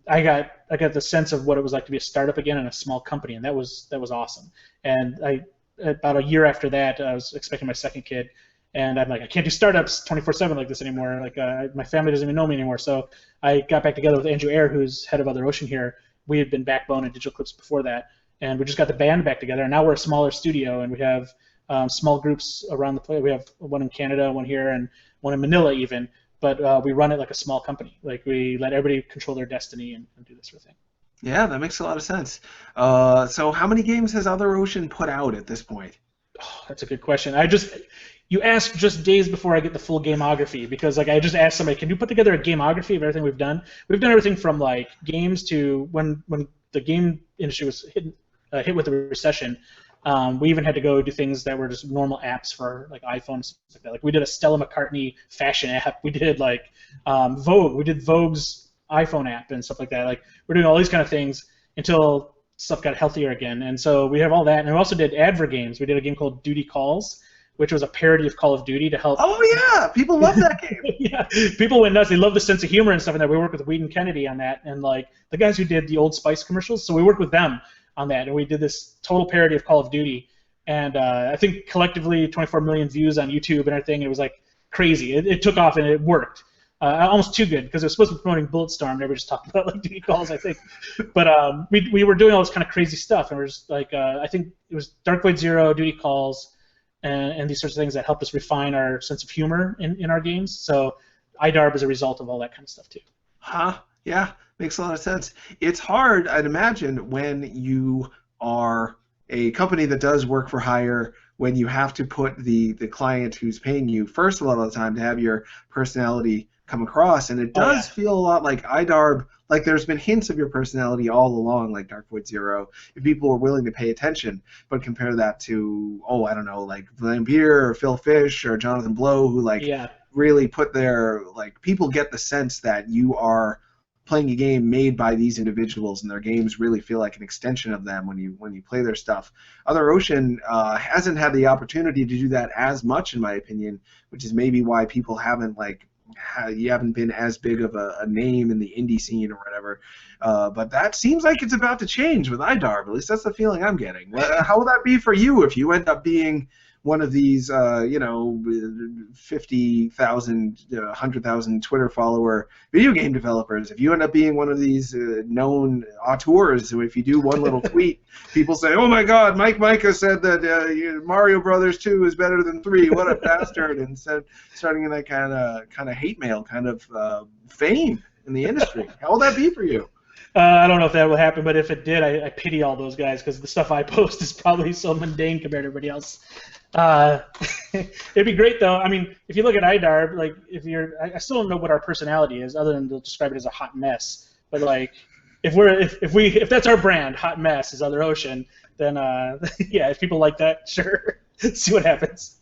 F: I got the sense of what it was like to be a startup again in a small company, and that was awesome. And about a year after that, I was expecting my second kid. And I'm like, I can't do startups 24/7 like this anymore. Like my family doesn't even know me anymore. So I got back together with Andrew Ayer, who's head of Other Ocean here. We had been Backbone and Digital Clips before that, and we just got the band back together. And now we're a smaller studio, and we have small groups around the place. We have one in Canada, one here, and one in Manila even. But we run it like a small company. Like we let everybody control their destiny and do this sort of thing.
E: Yeah, that makes a lot of sense. So how many games has Other Ocean put out at this point?
F: Oh, that's a good question. You asked just days before I get the full gameography, because like I just asked somebody, can you put together a gameography of everything we've done? We've done everything from like games to when the game industry was hit with the recession. We even had to go do things that were just normal apps for like iPhone and stuff like that. Like we did a Stella McCartney fashion app. We did like Vogue. We did Vogue's iPhone app and stuff like that. Like we're doing all these kind of things until stuff got healthier again. And so we have all that, and we also did adver games. We did a game called Duty Calls, which was a parody of Call of Duty to help.
E: Oh yeah, people love that game.
F: Yeah, people went nuts. They love the sense of humor and stuff. And that we worked with Weed and Kennedy on that, and like the guys who did the Old Spice commercials. So we worked with them on that, and we did this total parody of Call of Duty. And I think collectively 24 million views on YouTube and everything. It was like crazy. It took off and it worked. Almost too good because it was supposed to be promoting Bulletstorm. And everybody just talked about like Duty Calls, I think. But we were doing all this kind of crazy stuff, and we're just like I think it was Dark Void Zero, Duty Calls, and these sorts of things that helped us refine our sense of humor in our games. So IDARB is a result of all that kind of stuff too.
E: Huh? Yeah, makes a lot of sense. It's hard, I'd imagine, when you are a company that does work for hire, when you have to put the client who's paying you first a lot of the time to have your personality come across, and it does feel a lot like IDARB. Like there's been hints of your personality all along, like Dark Void Zero, if people were willing to pay attention. But compare that to, I don't know, like Vampire or Phil Fish or Jonathan Blow, who really put their, like, people get the sense that you are playing a game made by these individuals, and their games really feel like an extension of them when you play their stuff. Other Ocean hasn't had the opportunity to do that as much, in my opinion, which is maybe why people haven't you haven't been as big of a name in the indie scene or whatever. But that seems like it's about to change with IDARB. At least that's the feeling I'm getting. How will that be for you if you end up being one of these, 50,000, 100,000 Twitter follower video game developers? If you end up being one of these known auteurs, who if you do one little tweet, people say, "Oh my God, Mike Mika said that Mario Brothers 2 is better than 3. What a bastard!" and starting in that kind of hate mail kind of fame in the industry. How will that be for you?
F: I don't know if that will happen, but if it did, I pity all those guys because the stuff I post is probably so mundane compared to everybody else. It'd be great though. I mean, if you look at IDARB, like I still don't know what our personality is, other than to describe it as a hot mess. But like, if that's our brand, hot mess is Other Ocean, then yeah, if people like that, sure, see what happens.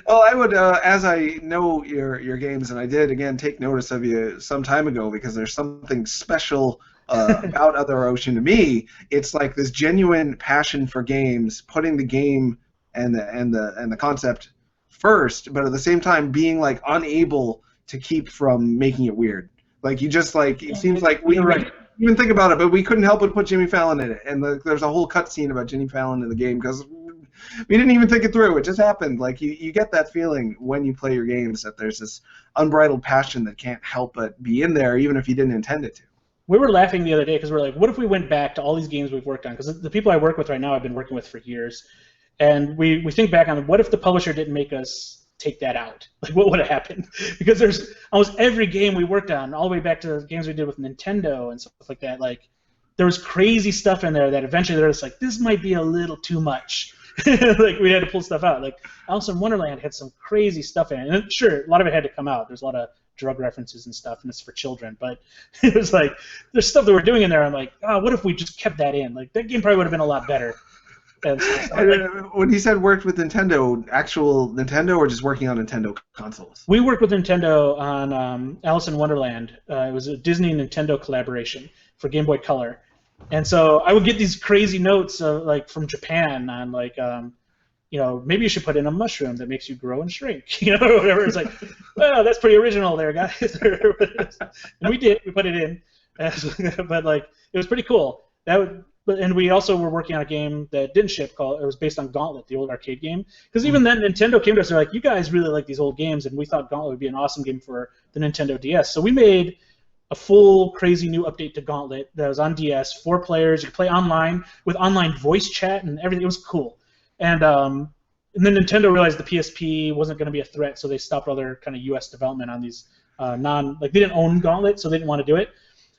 E: Well, I would, as I know your games, and I did again take notice of you some time ago because there's something special about Other Ocean to me. It's like this genuine passion for games, putting the game and the concept first, but at the same time being like unable to keep from making it weird. Like you just like it seems like we even think about it, but we couldn't help but put Jimmy Fallon in it, and there's a whole cutscene about Jimmy Fallon in the game because we didn't even think it through. It just happened. Like you get that feeling when you play your games that there's this unbridled passion that can't help but be in there, even if you didn't intend it to.
F: We were laughing the other day because we're like, what if we went back to all these games we've worked on? Because the people I work with right now, I've been working with for years. And we think back on what if the publisher didn't make us take that out? Like, what would have happened? Because there's almost every game we worked on, all the way back to the games we did with Nintendo and stuff like that. Like, there was crazy stuff in there that eventually they're just like, this might be a little too much. Like, we had to pull stuff out. Like, Alice in Wonderland had some crazy stuff in it. And sure, a lot of it had to come out. There's a lot of drug references and stuff, and it's for children. But it was like, there's stuff that we're doing in there. I'm like, what if we just kept that in? Like, that game probably would have been a lot better.
E: When he said worked with Nintendo, actual Nintendo, or just working on Nintendo consoles?
F: We worked with Nintendo on Alice in Wonderland. It was a Disney-Nintendo collaboration for Game Boy Color. And so I would get these crazy notes like from Japan on like, maybe you should put in a mushroom that makes you grow and shrink, or whatever. It's like, well, that's pretty original there, guys. And we did. We put it in. But like, it was pretty cool. And we also were working on a game that didn't ship. It was based on Gauntlet, the old arcade game. Because even then, Nintendo came to us. They're like, "You guys really like these old games," and we thought Gauntlet would be an awesome game for the Nintendo DS. So we made a full, crazy new update to Gauntlet that was on DS, 4 players. You could play online with online voice chat and everything. It was cool. And then Nintendo realized the PSP wasn't going to be a threat, so they stopped all their kind of US development on these they didn't own Gauntlet, so they didn't want to do it.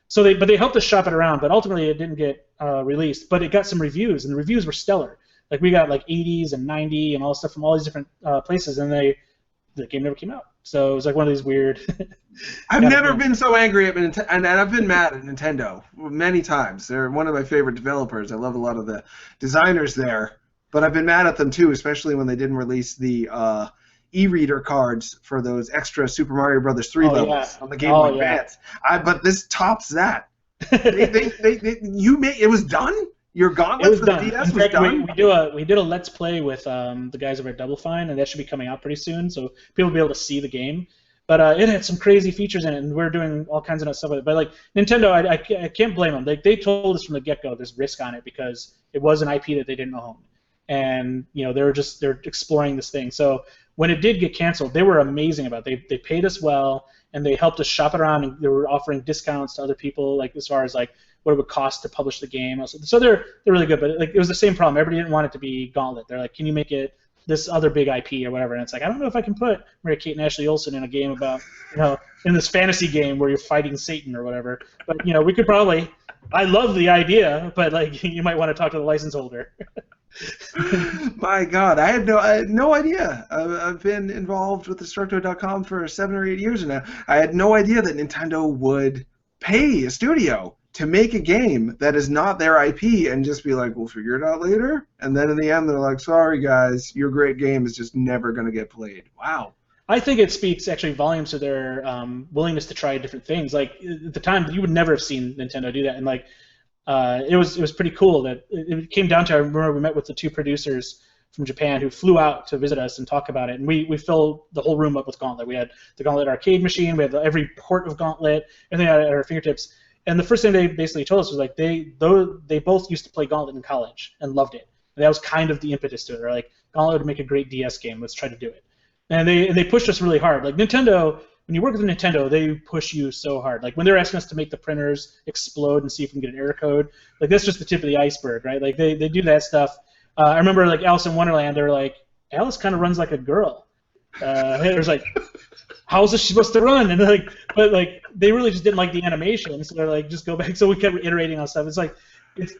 F: So they helped us shop it around, but ultimately it didn't get released. But it got some reviews, and the reviews were stellar. Like we got like 80s and 90 and all this stuff from all these different places, and the game never came out. So it was like one of these weird.
E: I've never been so angry at Nintendo, and I've been mad at Nintendo many times. They're one of my favorite developers. I love a lot of the designers there, but I've been mad at them too, especially when they didn't release the e-reader cards for those extra Super Mario Brothers 3 levels on the Game Boy Advance. But this tops that. You made it was done. Your
F: It
E: Gauntlet
F: was
E: for the
F: done.
E: DS
F: In
E: was
F: fact,
E: done.
F: we did a let's play with the guys over at Double Fine, and that should be coming out pretty soon, so people will be able to see the game. But it had some crazy features in it, and we're doing all kinds of stuff with it. But like Nintendo, I can't blame them. They told us from the get-go there's risk on it because it was an IP that they didn't own, and they're exploring this thing. So when it did get canceled, they were amazing about it. They paid us well, and they helped us shop it around, and they were offering discounts to other people, like as far as like what it would cost to publish the game. So they're really good. But like it was the same problem. Everybody didn't want it to be Gauntlet. They're like, can you make it this other big IP or whatever? And it's like, I don't know if I can put Mary Kate and Ashley Olsen in a game about in this fantasy game where you're fighting Satan or whatever. But we could probably. I love the idea, but like you might want to talk to the license holder.
E: My God, I had no idea. I've been involved with Destructo.com for 7 or 8 years now. I had no idea that Nintendo would pay a studio to make a game that is not their IP and just be like, we'll figure it out later. And then in the end, they're like, sorry, guys, your great game is just never going to get played. Wow.
F: I think it speaks actually volumes to their willingness to try different things. Like at the time, you would never have seen Nintendo do that, and like it was pretty cool that it came down to. I remember we met with the 2 producers from Japan who flew out to visit us and talk about it, and we filled the whole room up with Gauntlet. We had the Gauntlet arcade machine, we had every port of Gauntlet, everything at our fingertips. And the first thing they basically told us was like they both used to play Gauntlet in college and loved it. And that was kind of the impetus to it. They're like, Gauntlet would make a great DS game. Let's try to do it. And they pushed us really hard. Like Nintendo, when you work with Nintendo, they push you so hard. Like when they're asking us to make the printers explode and see if we can get an error code, like that's just the tip of the iceberg, right? Like they do that stuff. I remember like Alice in Wonderland, they were like, Alice kind of runs like a girl. It was like, how is this supposed to run? And like, but like they really just didn't like the animation, so they're like, just go back. So we kept iterating on stuff. It's like, it's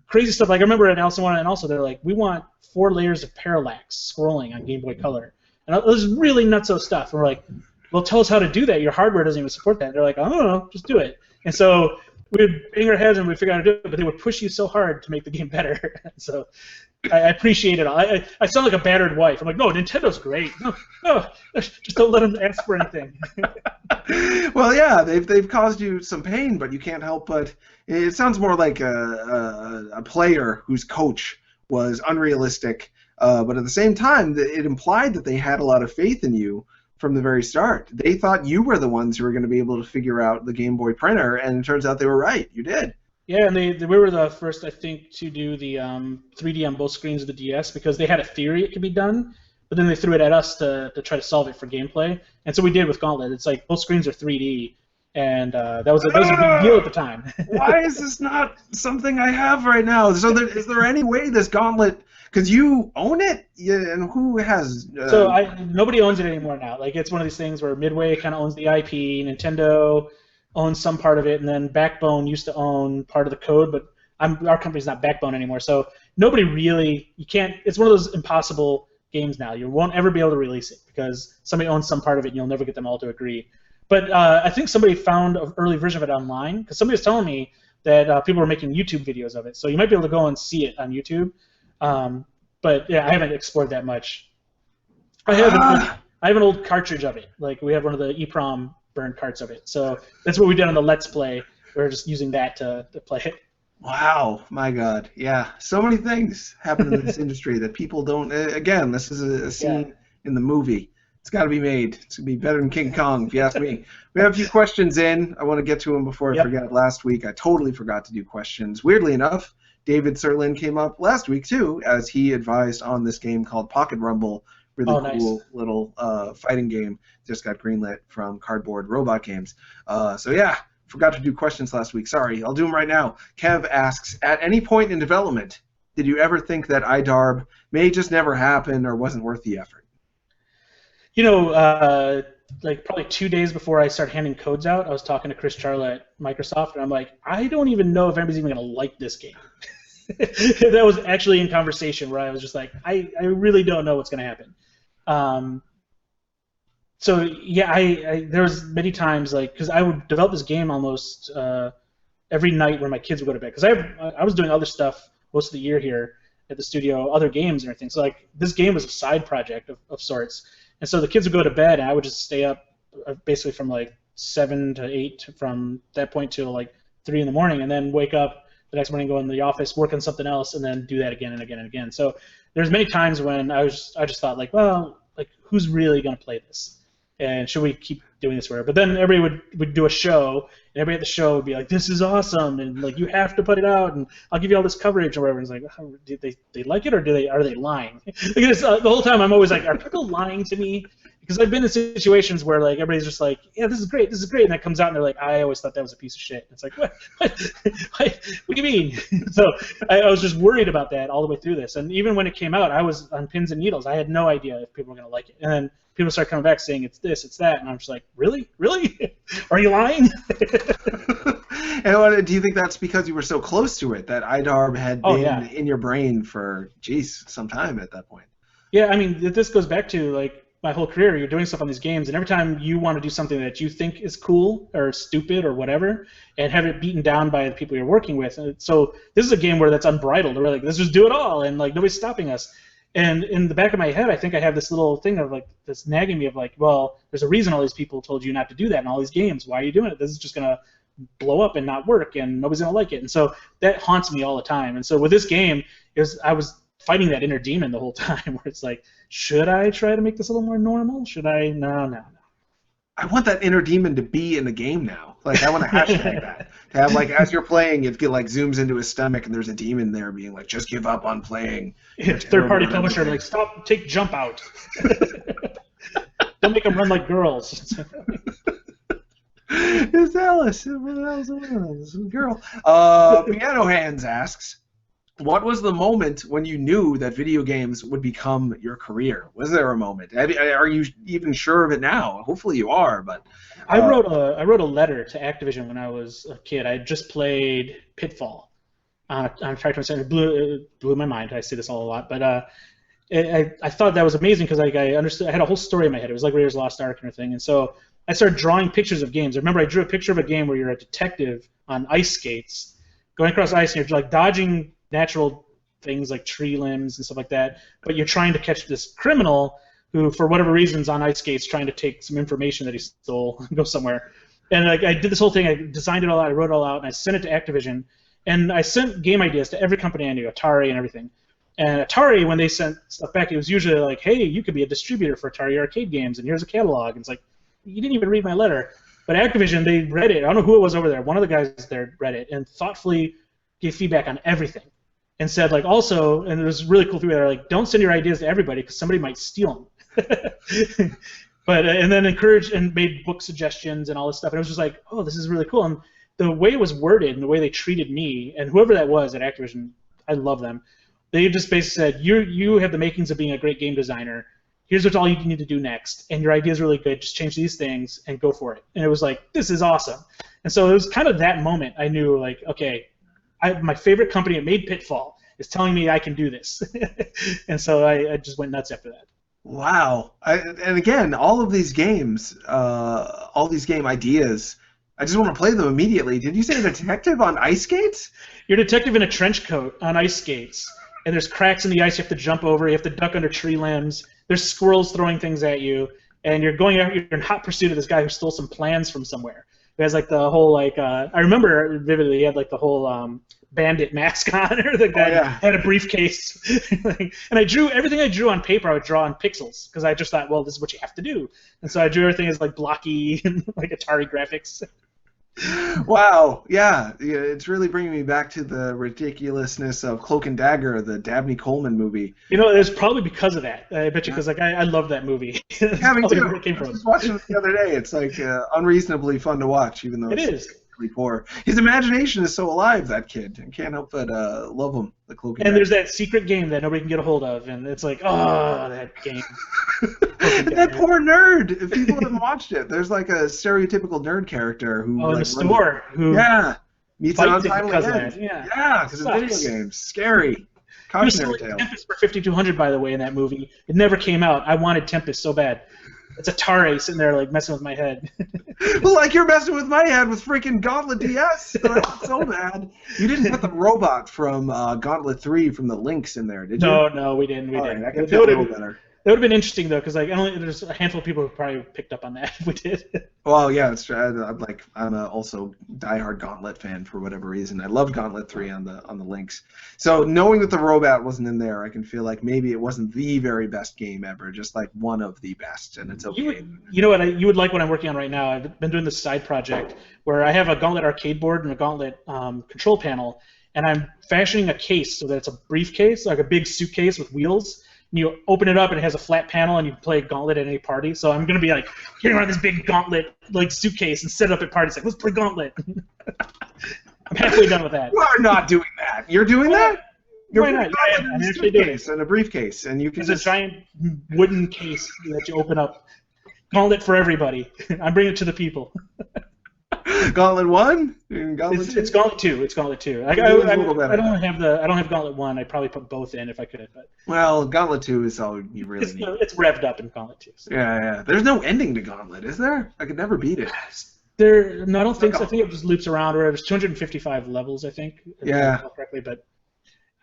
F: crazy stuff. Like I remember in Alice in Wonderland, also they're like, we want 4 layers of parallax scrolling on Game Boy Color, and it was really nutso stuff. And we're like, well, tell us how to do that. Your hardware doesn't even support that. And they're like, I don't know, just do it. And so we would bang our heads and we'd figure out how to do it, but they would push you so hard to make the game better. So I appreciate it all. I sound like a battered wife. I'm like, no, Nintendo's great. No, just don't let them ask for anything.
E: Well, yeah, they've caused you some pain, but you can't help but it sounds more like a player whose coach was unrealistic, but at the same time, it implied that they had a lot of faith in you from the very start. They thought you were the ones who were going to be able to figure out the Game Boy printer, and it turns out they were right. You did.
F: Yeah, and we were the first, I think, to do the 3D on both screens of the DS because they had a theory it could be done, but then they threw it at us to try to solve it for gameplay. And so we did with Gauntlet. It's like both screens are 3D, and that was a big deal at the time.
E: Why is this not something I have right now? So is there any way this Gauntlet, because you own it, and who has...
F: So nobody owns it anymore now. Like it's one of these things where Midway kind of owns the IP, Nintendo owns some part of it, and then Backbone used to own part of the code, but our company's not Backbone anymore. So nobody really, you can't, it's one of those impossible games now. You won't ever be able to release it because somebody owns some part of it and you'll never get them all to agree. But I think somebody found an early version of it online because somebody was telling me that people were making YouTube videos of it. So you might be able to go and see it on YouTube. But yeah, I haven't explored that much. I have an old cartridge of it. Like we have one of the EEPROM burned carts of it. So that's what we did on the Let's Play. We're just using that to play it.
E: Wow, my God. Yeah, so many things happen in this industry that people don't... Again, this is a scene in the movie. It's got to be made. It's going to be better than King Kong, if you ask me. We have a few questions in. I want to get to them before I forget. Last week, I totally forgot to do questions. Weirdly enough, David Serlin came up last week, too, as he advised on this game called Pocket Rumble. Really cool little fighting game. Just got greenlit from Cardboard Robot Games. So, yeah. Forgot to do questions last week. Sorry, I'll do them right now. Kev asks, at any point in development, did you ever think that iDarb may just never happen or wasn't worth the effort?
F: You know, like probably 2 days before I started handing codes out, I was talking to Chris Charla at Microsoft, and I'm like, I don't even know if anybody's even going to like this game. That was actually in conversation where I was just like, I really don't know what's going to happen. So yeah, there was many times like because I would develop this game almost every night when my kids would go to bed because I was doing other stuff most of the year here at the studio, other games and everything. So like this game was a side project of sorts, and so the kids would go to bed and I would just stay up basically from like 7 to 8 from that point till like 3 in the morning, and then wake up the next morning, go in the office, work on something else, and then do that again and again and again. So there's many times when I just thought like, well, like who's really gonna play this, and should we keep doing this forever? But then everybody would do a show, and everybody at the show would be like, this is awesome, and like you have to put it out, and I'll give you all this coverage or whatever. And it's like, oh, do they like it, or are they lying? Like the whole time I'm always like, are people lying to me? Because I've been in situations where like everybody's just like, yeah, this is great, and that comes out and they're like, I always thought that was a piece of shit. And it's like, what do you mean? So I was just worried about that all the way through this. And even when it came out, I was on pins and needles. I had no idea if people were gonna like it. And then people start coming back saying it's this, it's that, and I'm just like, really? Are you lying?
E: And do you think that's because you were so close to it that IDARB had been in your brain for, some time at that point?
F: Yeah, I mean, this goes back to like my whole career. You're doing stuff on these games, and every time you want to do something that you think is cool or stupid or whatever, and have it beaten down by the people you're working with. And so this is a game where that's unbridled. We're like, let's just do it all, and like nobody's stopping us. And in the back of my head, I think I have this little thing of like this nagging me of like, well, there's a reason all these people told you not to do that in all these games. Why are you doing it? This is just gonna blow up and not work, and nobody's gonna like it. And so that haunts me all the time. And so with this game, I was fighting that inner demon the whole time, where it's like, should I try to make this a little more normal? Should I? No.
E: I want that inner demon to be in the game now. Like, I want to hashtag that. To have, like, as you're playing, it like zooms into his stomach, and there's a demon there being like, just give up on playing.
F: Third-party publisher, like, take jump out. Don't make them run like girls.
E: It's Alice. It's a girl. Piano Hands asks, what was the moment when you knew that video games would become your career? Was there a moment? Are you even sure of it now? Hopefully you are, but
F: I wrote a letter to Activision when I was a kid. I had just played Pitfall on Factory Center. It blew my mind. I say this all a lot, but I thought that was amazing because like I understood. I had a whole story in my head. It was like Raiders of the Lost Ark and everything, and so I started drawing pictures of games. I remember I drew a picture of a game where you're a detective on ice skates, going across ice, and you're like dodging natural things like tree limbs and stuff like that, but you're trying to catch this criminal who, for whatever reasons, on ice skates, trying to take some information that he stole and go somewhere. And like I did this whole thing, I designed it all out, I wrote it all out, and I sent it to Activision. And I sent game ideas to every company I knew, Atari and everything. And Atari, when they sent stuff back, it was usually like, hey, you could be a distributor for Atari arcade games, and here's a catalog. And it's like, you didn't even read my letter. But Activision, they read it. I don't know who it was over there. One of the guys there read it and thoughtfully gave feedback on everything. And said, like, also, and it was really cool feedback, like, don't send your ideas to everybody because somebody might steal them. But and then encouraged and made book suggestions and all this stuff. And it was just like, oh, this is really cool. And the way it was worded and the way they treated me and whoever that was at Activision, I love them. They just basically said, you have the makings of being a great game designer. Here's what all you need to do next. And your idea is really good. Just change these things and go for it. And it was like, this is awesome. And so it was kind of that moment I knew, like, okay, my favorite company that made Pitfall is telling me I can do this. And so I just went nuts after that.
E: Wow. And again, all of these games, all these game ideas, I just want to play them immediately. Did you say a detective on ice skates?
F: You're a detective in a trench coat on ice skates, and there's cracks in the ice you have to jump over, you have to duck under tree limbs, there's squirrels throwing things at you, and you're in hot pursuit of this guy who stole some plans from somewhere. He has like the whole like I remember vividly. He had like the whole bandit mask on, or the guy had a briefcase. And I drew everything I drew on paper. I would draw on pixels because I just thought, well, this is what you have to do. And so I drew everything as like blocky and like Atari graphics.
E: Wow, yeah, it's really bringing me back to the ridiculousness of Cloak and Dagger, the Dabney Coleman movie.
F: You know, it's probably because of that. I bet you, because like I love that movie.
E: Yeah, me too. I was watching it the other day. It's like unreasonably fun to watch, even though it's really poor. His imagination is so alive, that kid. I can't help but love him. The Cloak and Dagger.
F: There's that secret game that nobody can get a hold of, and it's like, oh, that game.
E: That poor nerd. If people haven't watched it, there's like a stereotypical nerd character who
F: in the store who
E: meets an untimely end.
F: Yeah,
E: because of video games. Scary.
F: Cautionary tale. Tempest for 5200, by the way, in that movie. It never came out. I wanted Tempest so bad. It's Atari sitting there like messing with my head.
E: Well, like you're messing with my head with freaking Gauntlet DS. So bad. You didn't put the robot from Gauntlet 3 from the Lynx in there, did you?
F: No, we didn't.
E: Right, that could feel a little better.
F: That would have been interesting though, because like there's a handful of people who probably picked up on that if we did.
E: Well, yeah, it's true. I'm also diehard Gauntlet fan for whatever reason. I loved Gauntlet 3 on the links. So knowing that the robot wasn't in there, I can feel like maybe it wasn't the very best game ever, just like one of the best, and it's okay.
F: You know what? You would like what I'm working on right now. I've been doing this side project where I have a Gauntlet arcade board and a Gauntlet control panel, and I'm fashioning a case so that it's a briefcase, like a big suitcase with wheels. And you open it up and it has a flat panel and you can play Gauntlet at any party. So I'm going to be like carrying around this big Gauntlet like suitcase and set it up at parties like, let's play Gauntlet. I'm halfway done with that.
E: You are not doing that. You're doing that?
F: Why not? I'm actually doing it.
E: And a briefcase, and you can
F: It's a giant wooden case that you open up. Gauntlet for everybody. I'm bringing it to the people.
E: Gauntlet 1? Gauntlet 2?
F: It's Gauntlet 2. It's Gauntlet 2. I don't have Gauntlet 1. I'd probably put both in if I could. But
E: well, Gauntlet 2 is all you really need.
F: It's revved up in Gauntlet 2. So.
E: Yeah. There's no ending to Gauntlet, is there? I could never beat it.
F: No, I don't think so. I think it just loops around. Or there's 255 levels, I think. If I recall correctly, but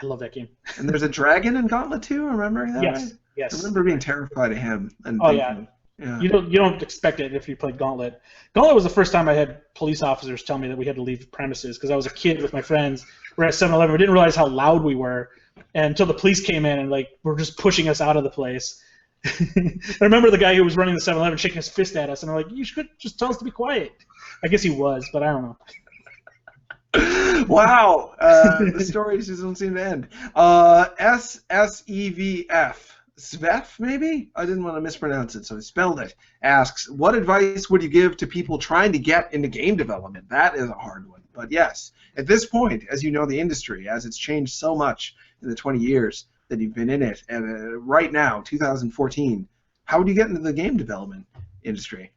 F: I love that game.
E: And there's a dragon in Gauntlet 2. Remember that?
F: Yes.
E: Right?
F: Yes.
E: I remember being terrified of him. And
F: Yeah. You don't expect it if you played Gauntlet. Gauntlet was the first time I had police officers tell me that we had to leave premises because I was a kid with my friends. We're at 7-Eleven. We didn't realize how loud we were until the police came in and were just pushing us out of the place. I remember the guy who was running the 7-Eleven shaking his fist at us, and I'm like, you should just tell us to be quiet. I guess he was, but I don't know.
E: Wow. The stories just don't seem to end. SSEVF. Svef, maybe? I didn't want to mispronounce it, so I spelled it. Asks, what advice would you give to people trying to get into game development? That is a hard one. But yes, at this point, as you know the industry, as it's changed so much in the 20 years that you've been in it, and right now, 2014, how would you get into the game development industry?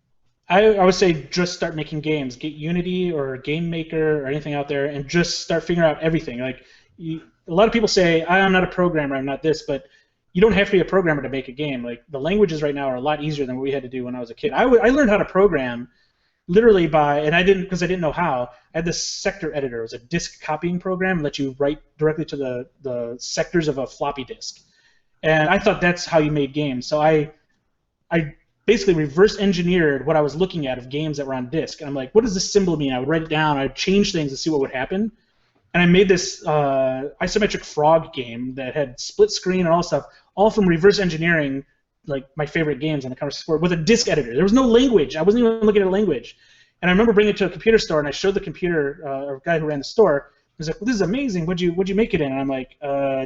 F: I would say just start making games. Get Unity or Game Maker or anything out there and just start figuring out everything. A lot of people say, I'm not a programmer, I'm not this, but you don't have to be a programmer to make a game. Like the languages right now are a lot easier than what we had to do when I was a kid. I learned how to program literally and I didn't know how. I had this sector editor. It was a disk copying program that let you write directly to the sectors of a floppy disk. And I thought that's how you made games. So I basically reverse engineered what I was looking at of games that were on disk. And I'm like, what does this symbol mean? I would write it down. I'd change things to see what would happen. And I made this isometric frog game that had split screen and all stuff, all from reverse engineering, like my favorite games on the Counter 64 with a disk editor. There was no language. I wasn't even looking at a language. And I remember bringing it to a computer store, and I showed the computer, or guy who ran the store. He was like, well, this is amazing. What'd you make it in? And I'm like,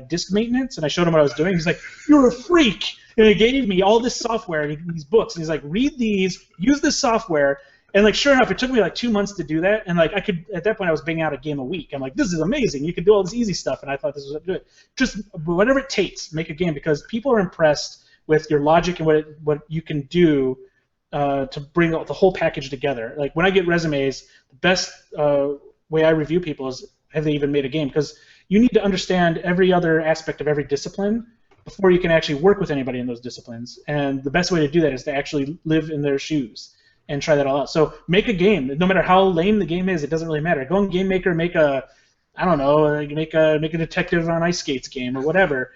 F: disk maintenance? And I showed him what I was doing. He's like, you're a freak. And he gave me all this software, these books. And he's like, read these, use this software. And sure enough, it took me 2 months to do that. And I could, at that point, I was banging out a game a week. I'm like, this is amazing. You can do all this easy stuff. And I thought this was good. Just whatever it takes, make a game, because people are impressed with your logic and what you can do to bring the whole package together. Like when I get resumes, the best way I review people is, have they even made a game? Because you need to understand every other aspect of every discipline before you can actually work with anybody in those disciplines. And the best way to do that is to actually live in their shoes and try that all out. So make a game. No matter how lame the game is, it doesn't really matter. Go on Game Maker, make a detective on ice skates game or whatever.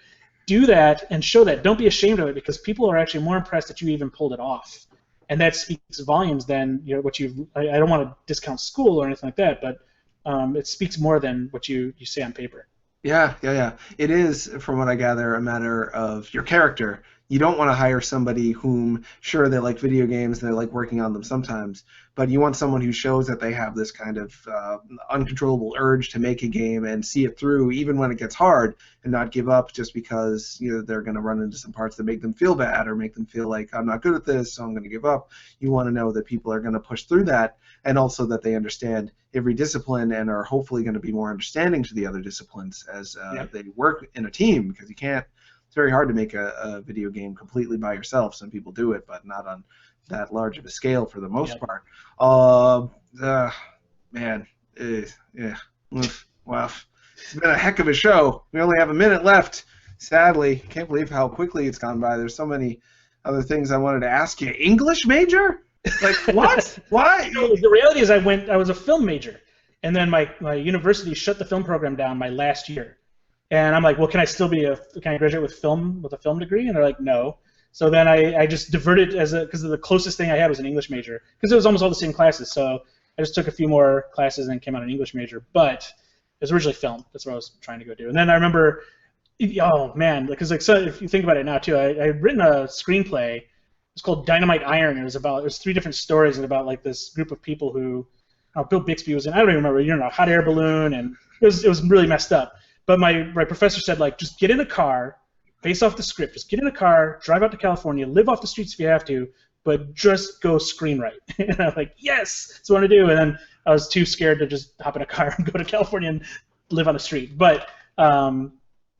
F: Do that and show that. Don't be ashamed of it, because people are actually more impressed that you even pulled it off. And that speaks volumes than what you've. I don't want to discount school or anything like that, but it speaks more than what you say on paper.
E: Yeah. It is, from what I gather, a matter of your character. You don't want to hire somebody whom, sure, they like video games and they like working on them sometimes, but you want someone who shows that they have this kind of uncontrollable urge to make a game and see it through even when it gets hard, and not give up just because they're going to run into some parts that make them feel bad or make them feel like, I'm not good at this, so I'm going to give up. You want to know that people are going to push through that, and also that they understand every discipline and are hopefully going to be more understanding to the other disciplines as they work in a team, because you can't. It's very hard to make a video game completely by yourself. Some people do it, but not on that large of a scale for the most part. Man, yeah. Wow. It's been a heck of a show. We only have a minute left, sadly. Can't believe how quickly it's gone by. There's so many other things I wanted to ask you. English major? Like, what? Why?
F: The reality is I was a film major, and then my university shut the film program down my last year. And I'm like, well, can I graduate with a film degree? And they're like, no. So then I just diverted because the closest thing I had was an English major because it was almost all the same classes. So I just took a few more classes and came out an English major. But it was originally film. That's what I was trying to go do. And then I remember, oh man, because like so if you think about it now too, I had written a screenplay. It's called Dynamite Iron. It was 3 different stories and about like this group of people who, Bill Bixby was in. I don't even remember. A hot air balloon, and it was really messed up. But my professor said like just get in a car, base off the script. Just get in a car, drive out to California, live off the streets if you have to, but just go screenwrite. And I'm like, yes, that's what I want to do. And then I was too scared to just hop in a car and go to California and live on the street. But I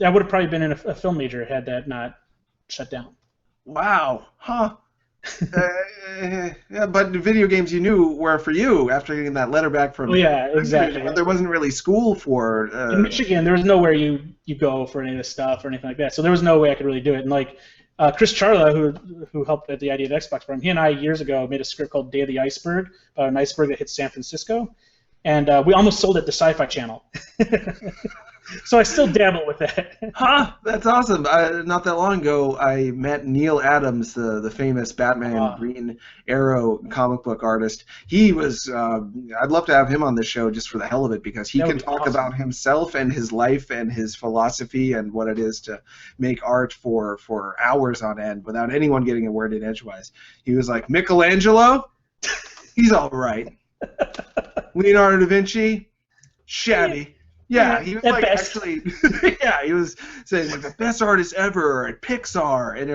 F: would have probably been in a film major had that not shut down.
E: Wow. Huh. Yeah, but the video games you knew were for you after getting that letter back from.
F: Oh yeah, exactly.
E: There wasn't really school for.
F: In Michigan, there was nowhere you go for any of this stuff or anything like that. So there was no way I could really do it. And like Chris Charla, who helped at the idea of the Xbox program, he and I years ago made a script called Day of the Iceberg about an iceberg that hit San Francisco, and we almost sold it to Sci-Fi Channel. So I still dabble with that.
E: Huh? That's awesome. Not that long ago, I met Neil Adams, the famous Batman Green Arrow comic book artist. He was. I'd love to have him on the show just for the hell of it because he can talk about himself and his life and his philosophy and what it is to make art for hours on end without anyone getting a word in edgewise. He was like, Michelangelo, he's all right. Leonardo da Vinci, shabby. Yeah, he was like actually. Yeah, he was saying like the best artist ever at Pixar and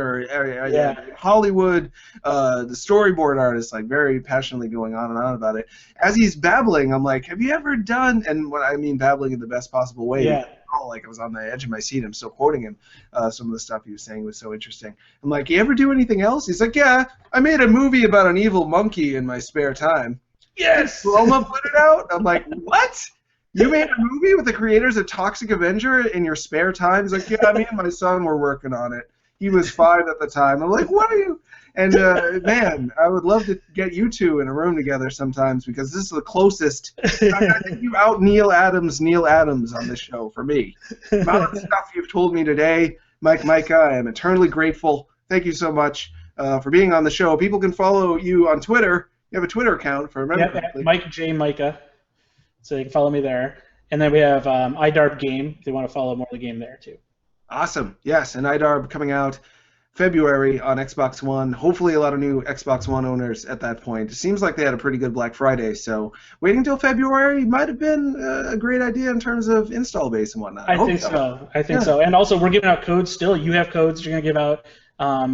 E: Hollywood, the storyboard artist, like very passionately going on and on about it. As he's babbling, I'm like, have you ever done? And what I mean babbling in the best possible way. Yeah. Like I was on the edge of my seat. I'm still quoting him. Some of the stuff he was saying was so interesting. I'm like, you ever do anything else? He's like, yeah, I made a movie about an evil monkey in my spare time. Yes. Roma put it out. I'm like, what? You made a movie with the creators of Toxic Avenger in your spare time? He's like, yeah, me and my son were working on it. He was 5 at the time. I'm like, what are you? And, man, I would love to get you two in a room together sometimes because this is the closest. I think you out Neil Adams on this show for me. The amount of stuff you've told me today, Mike Mika, I am eternally grateful. Thank you so much for being on the show. People can follow you on Twitter. You have a Twitter account, if I remember correctly.
F: Mike J. Mika. So you can follow me there. And then we have iDarb Game if they want to follow more of the game there, too.
E: Awesome. Yes, and iDarb coming out February on Xbox One. Hopefully a lot of new Xbox One owners at that point. It seems like they had a pretty good Black Friday, so waiting until February might have been a great idea in terms of install base and whatnot.
F: I think so. And also, we're giving out codes still. You have codes you're going to give out.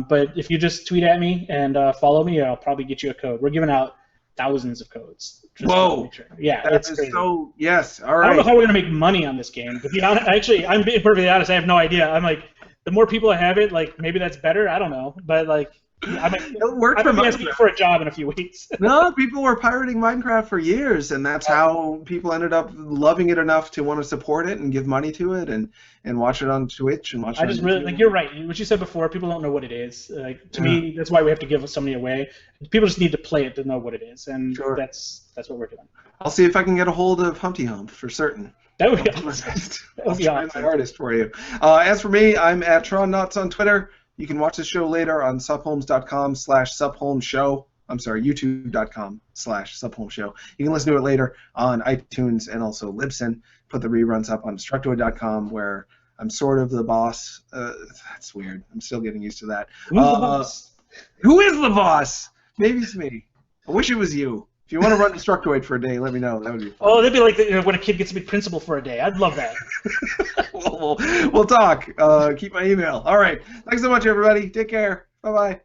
F: But if you just tweet at me and follow me, I'll probably get you a code. We're giving out thousands of codes.
E: Whoa!
F: Sure. Yeah,
E: it's crazy. So yes, all right.
F: I don't know how we're gonna make money on this game. To be honest, actually, I'm being perfectly honest. I have no idea. I'm like, the more people I have it, like maybe that's better. I don't know, but like, I'm asking for a job in a few weeks.
E: No, people were pirating Minecraft for years, and that's how people ended up loving it enough to want to support it and give money to it and watch it on Twitch and watch.
F: You're right. What you said before, people don't know what it is. Like to me, that's why we have to give so many away. People just need to play it to know what it is, and that's what we're doing.
E: I'll see if I can get a hold of Humpty Hump for certain.
F: That would be awesome.
E: I'll try my hardest for you. As for me, I'm at TronNuts on Twitter. You can watch the show later on subholmes.com/subholmeshow. I'm sorry, youtube.com/subholmeshow. You can listen to it later on iTunes and also Libsyn. Put the reruns up on Destructoid.com where I'm sort of the boss. That's weird. I'm still getting used to that.
F: Who's the boss?
E: Who is the boss? Maybe it's me. I wish it was you. If you want to run Destructoid for a day, let me know. That would be fun.
F: Oh, that'd be like when a kid gets to be principal for a day. I'd love that.
E: We'll talk. Keep my email. All right. Thanks so much, everybody. Take care. Bye-bye.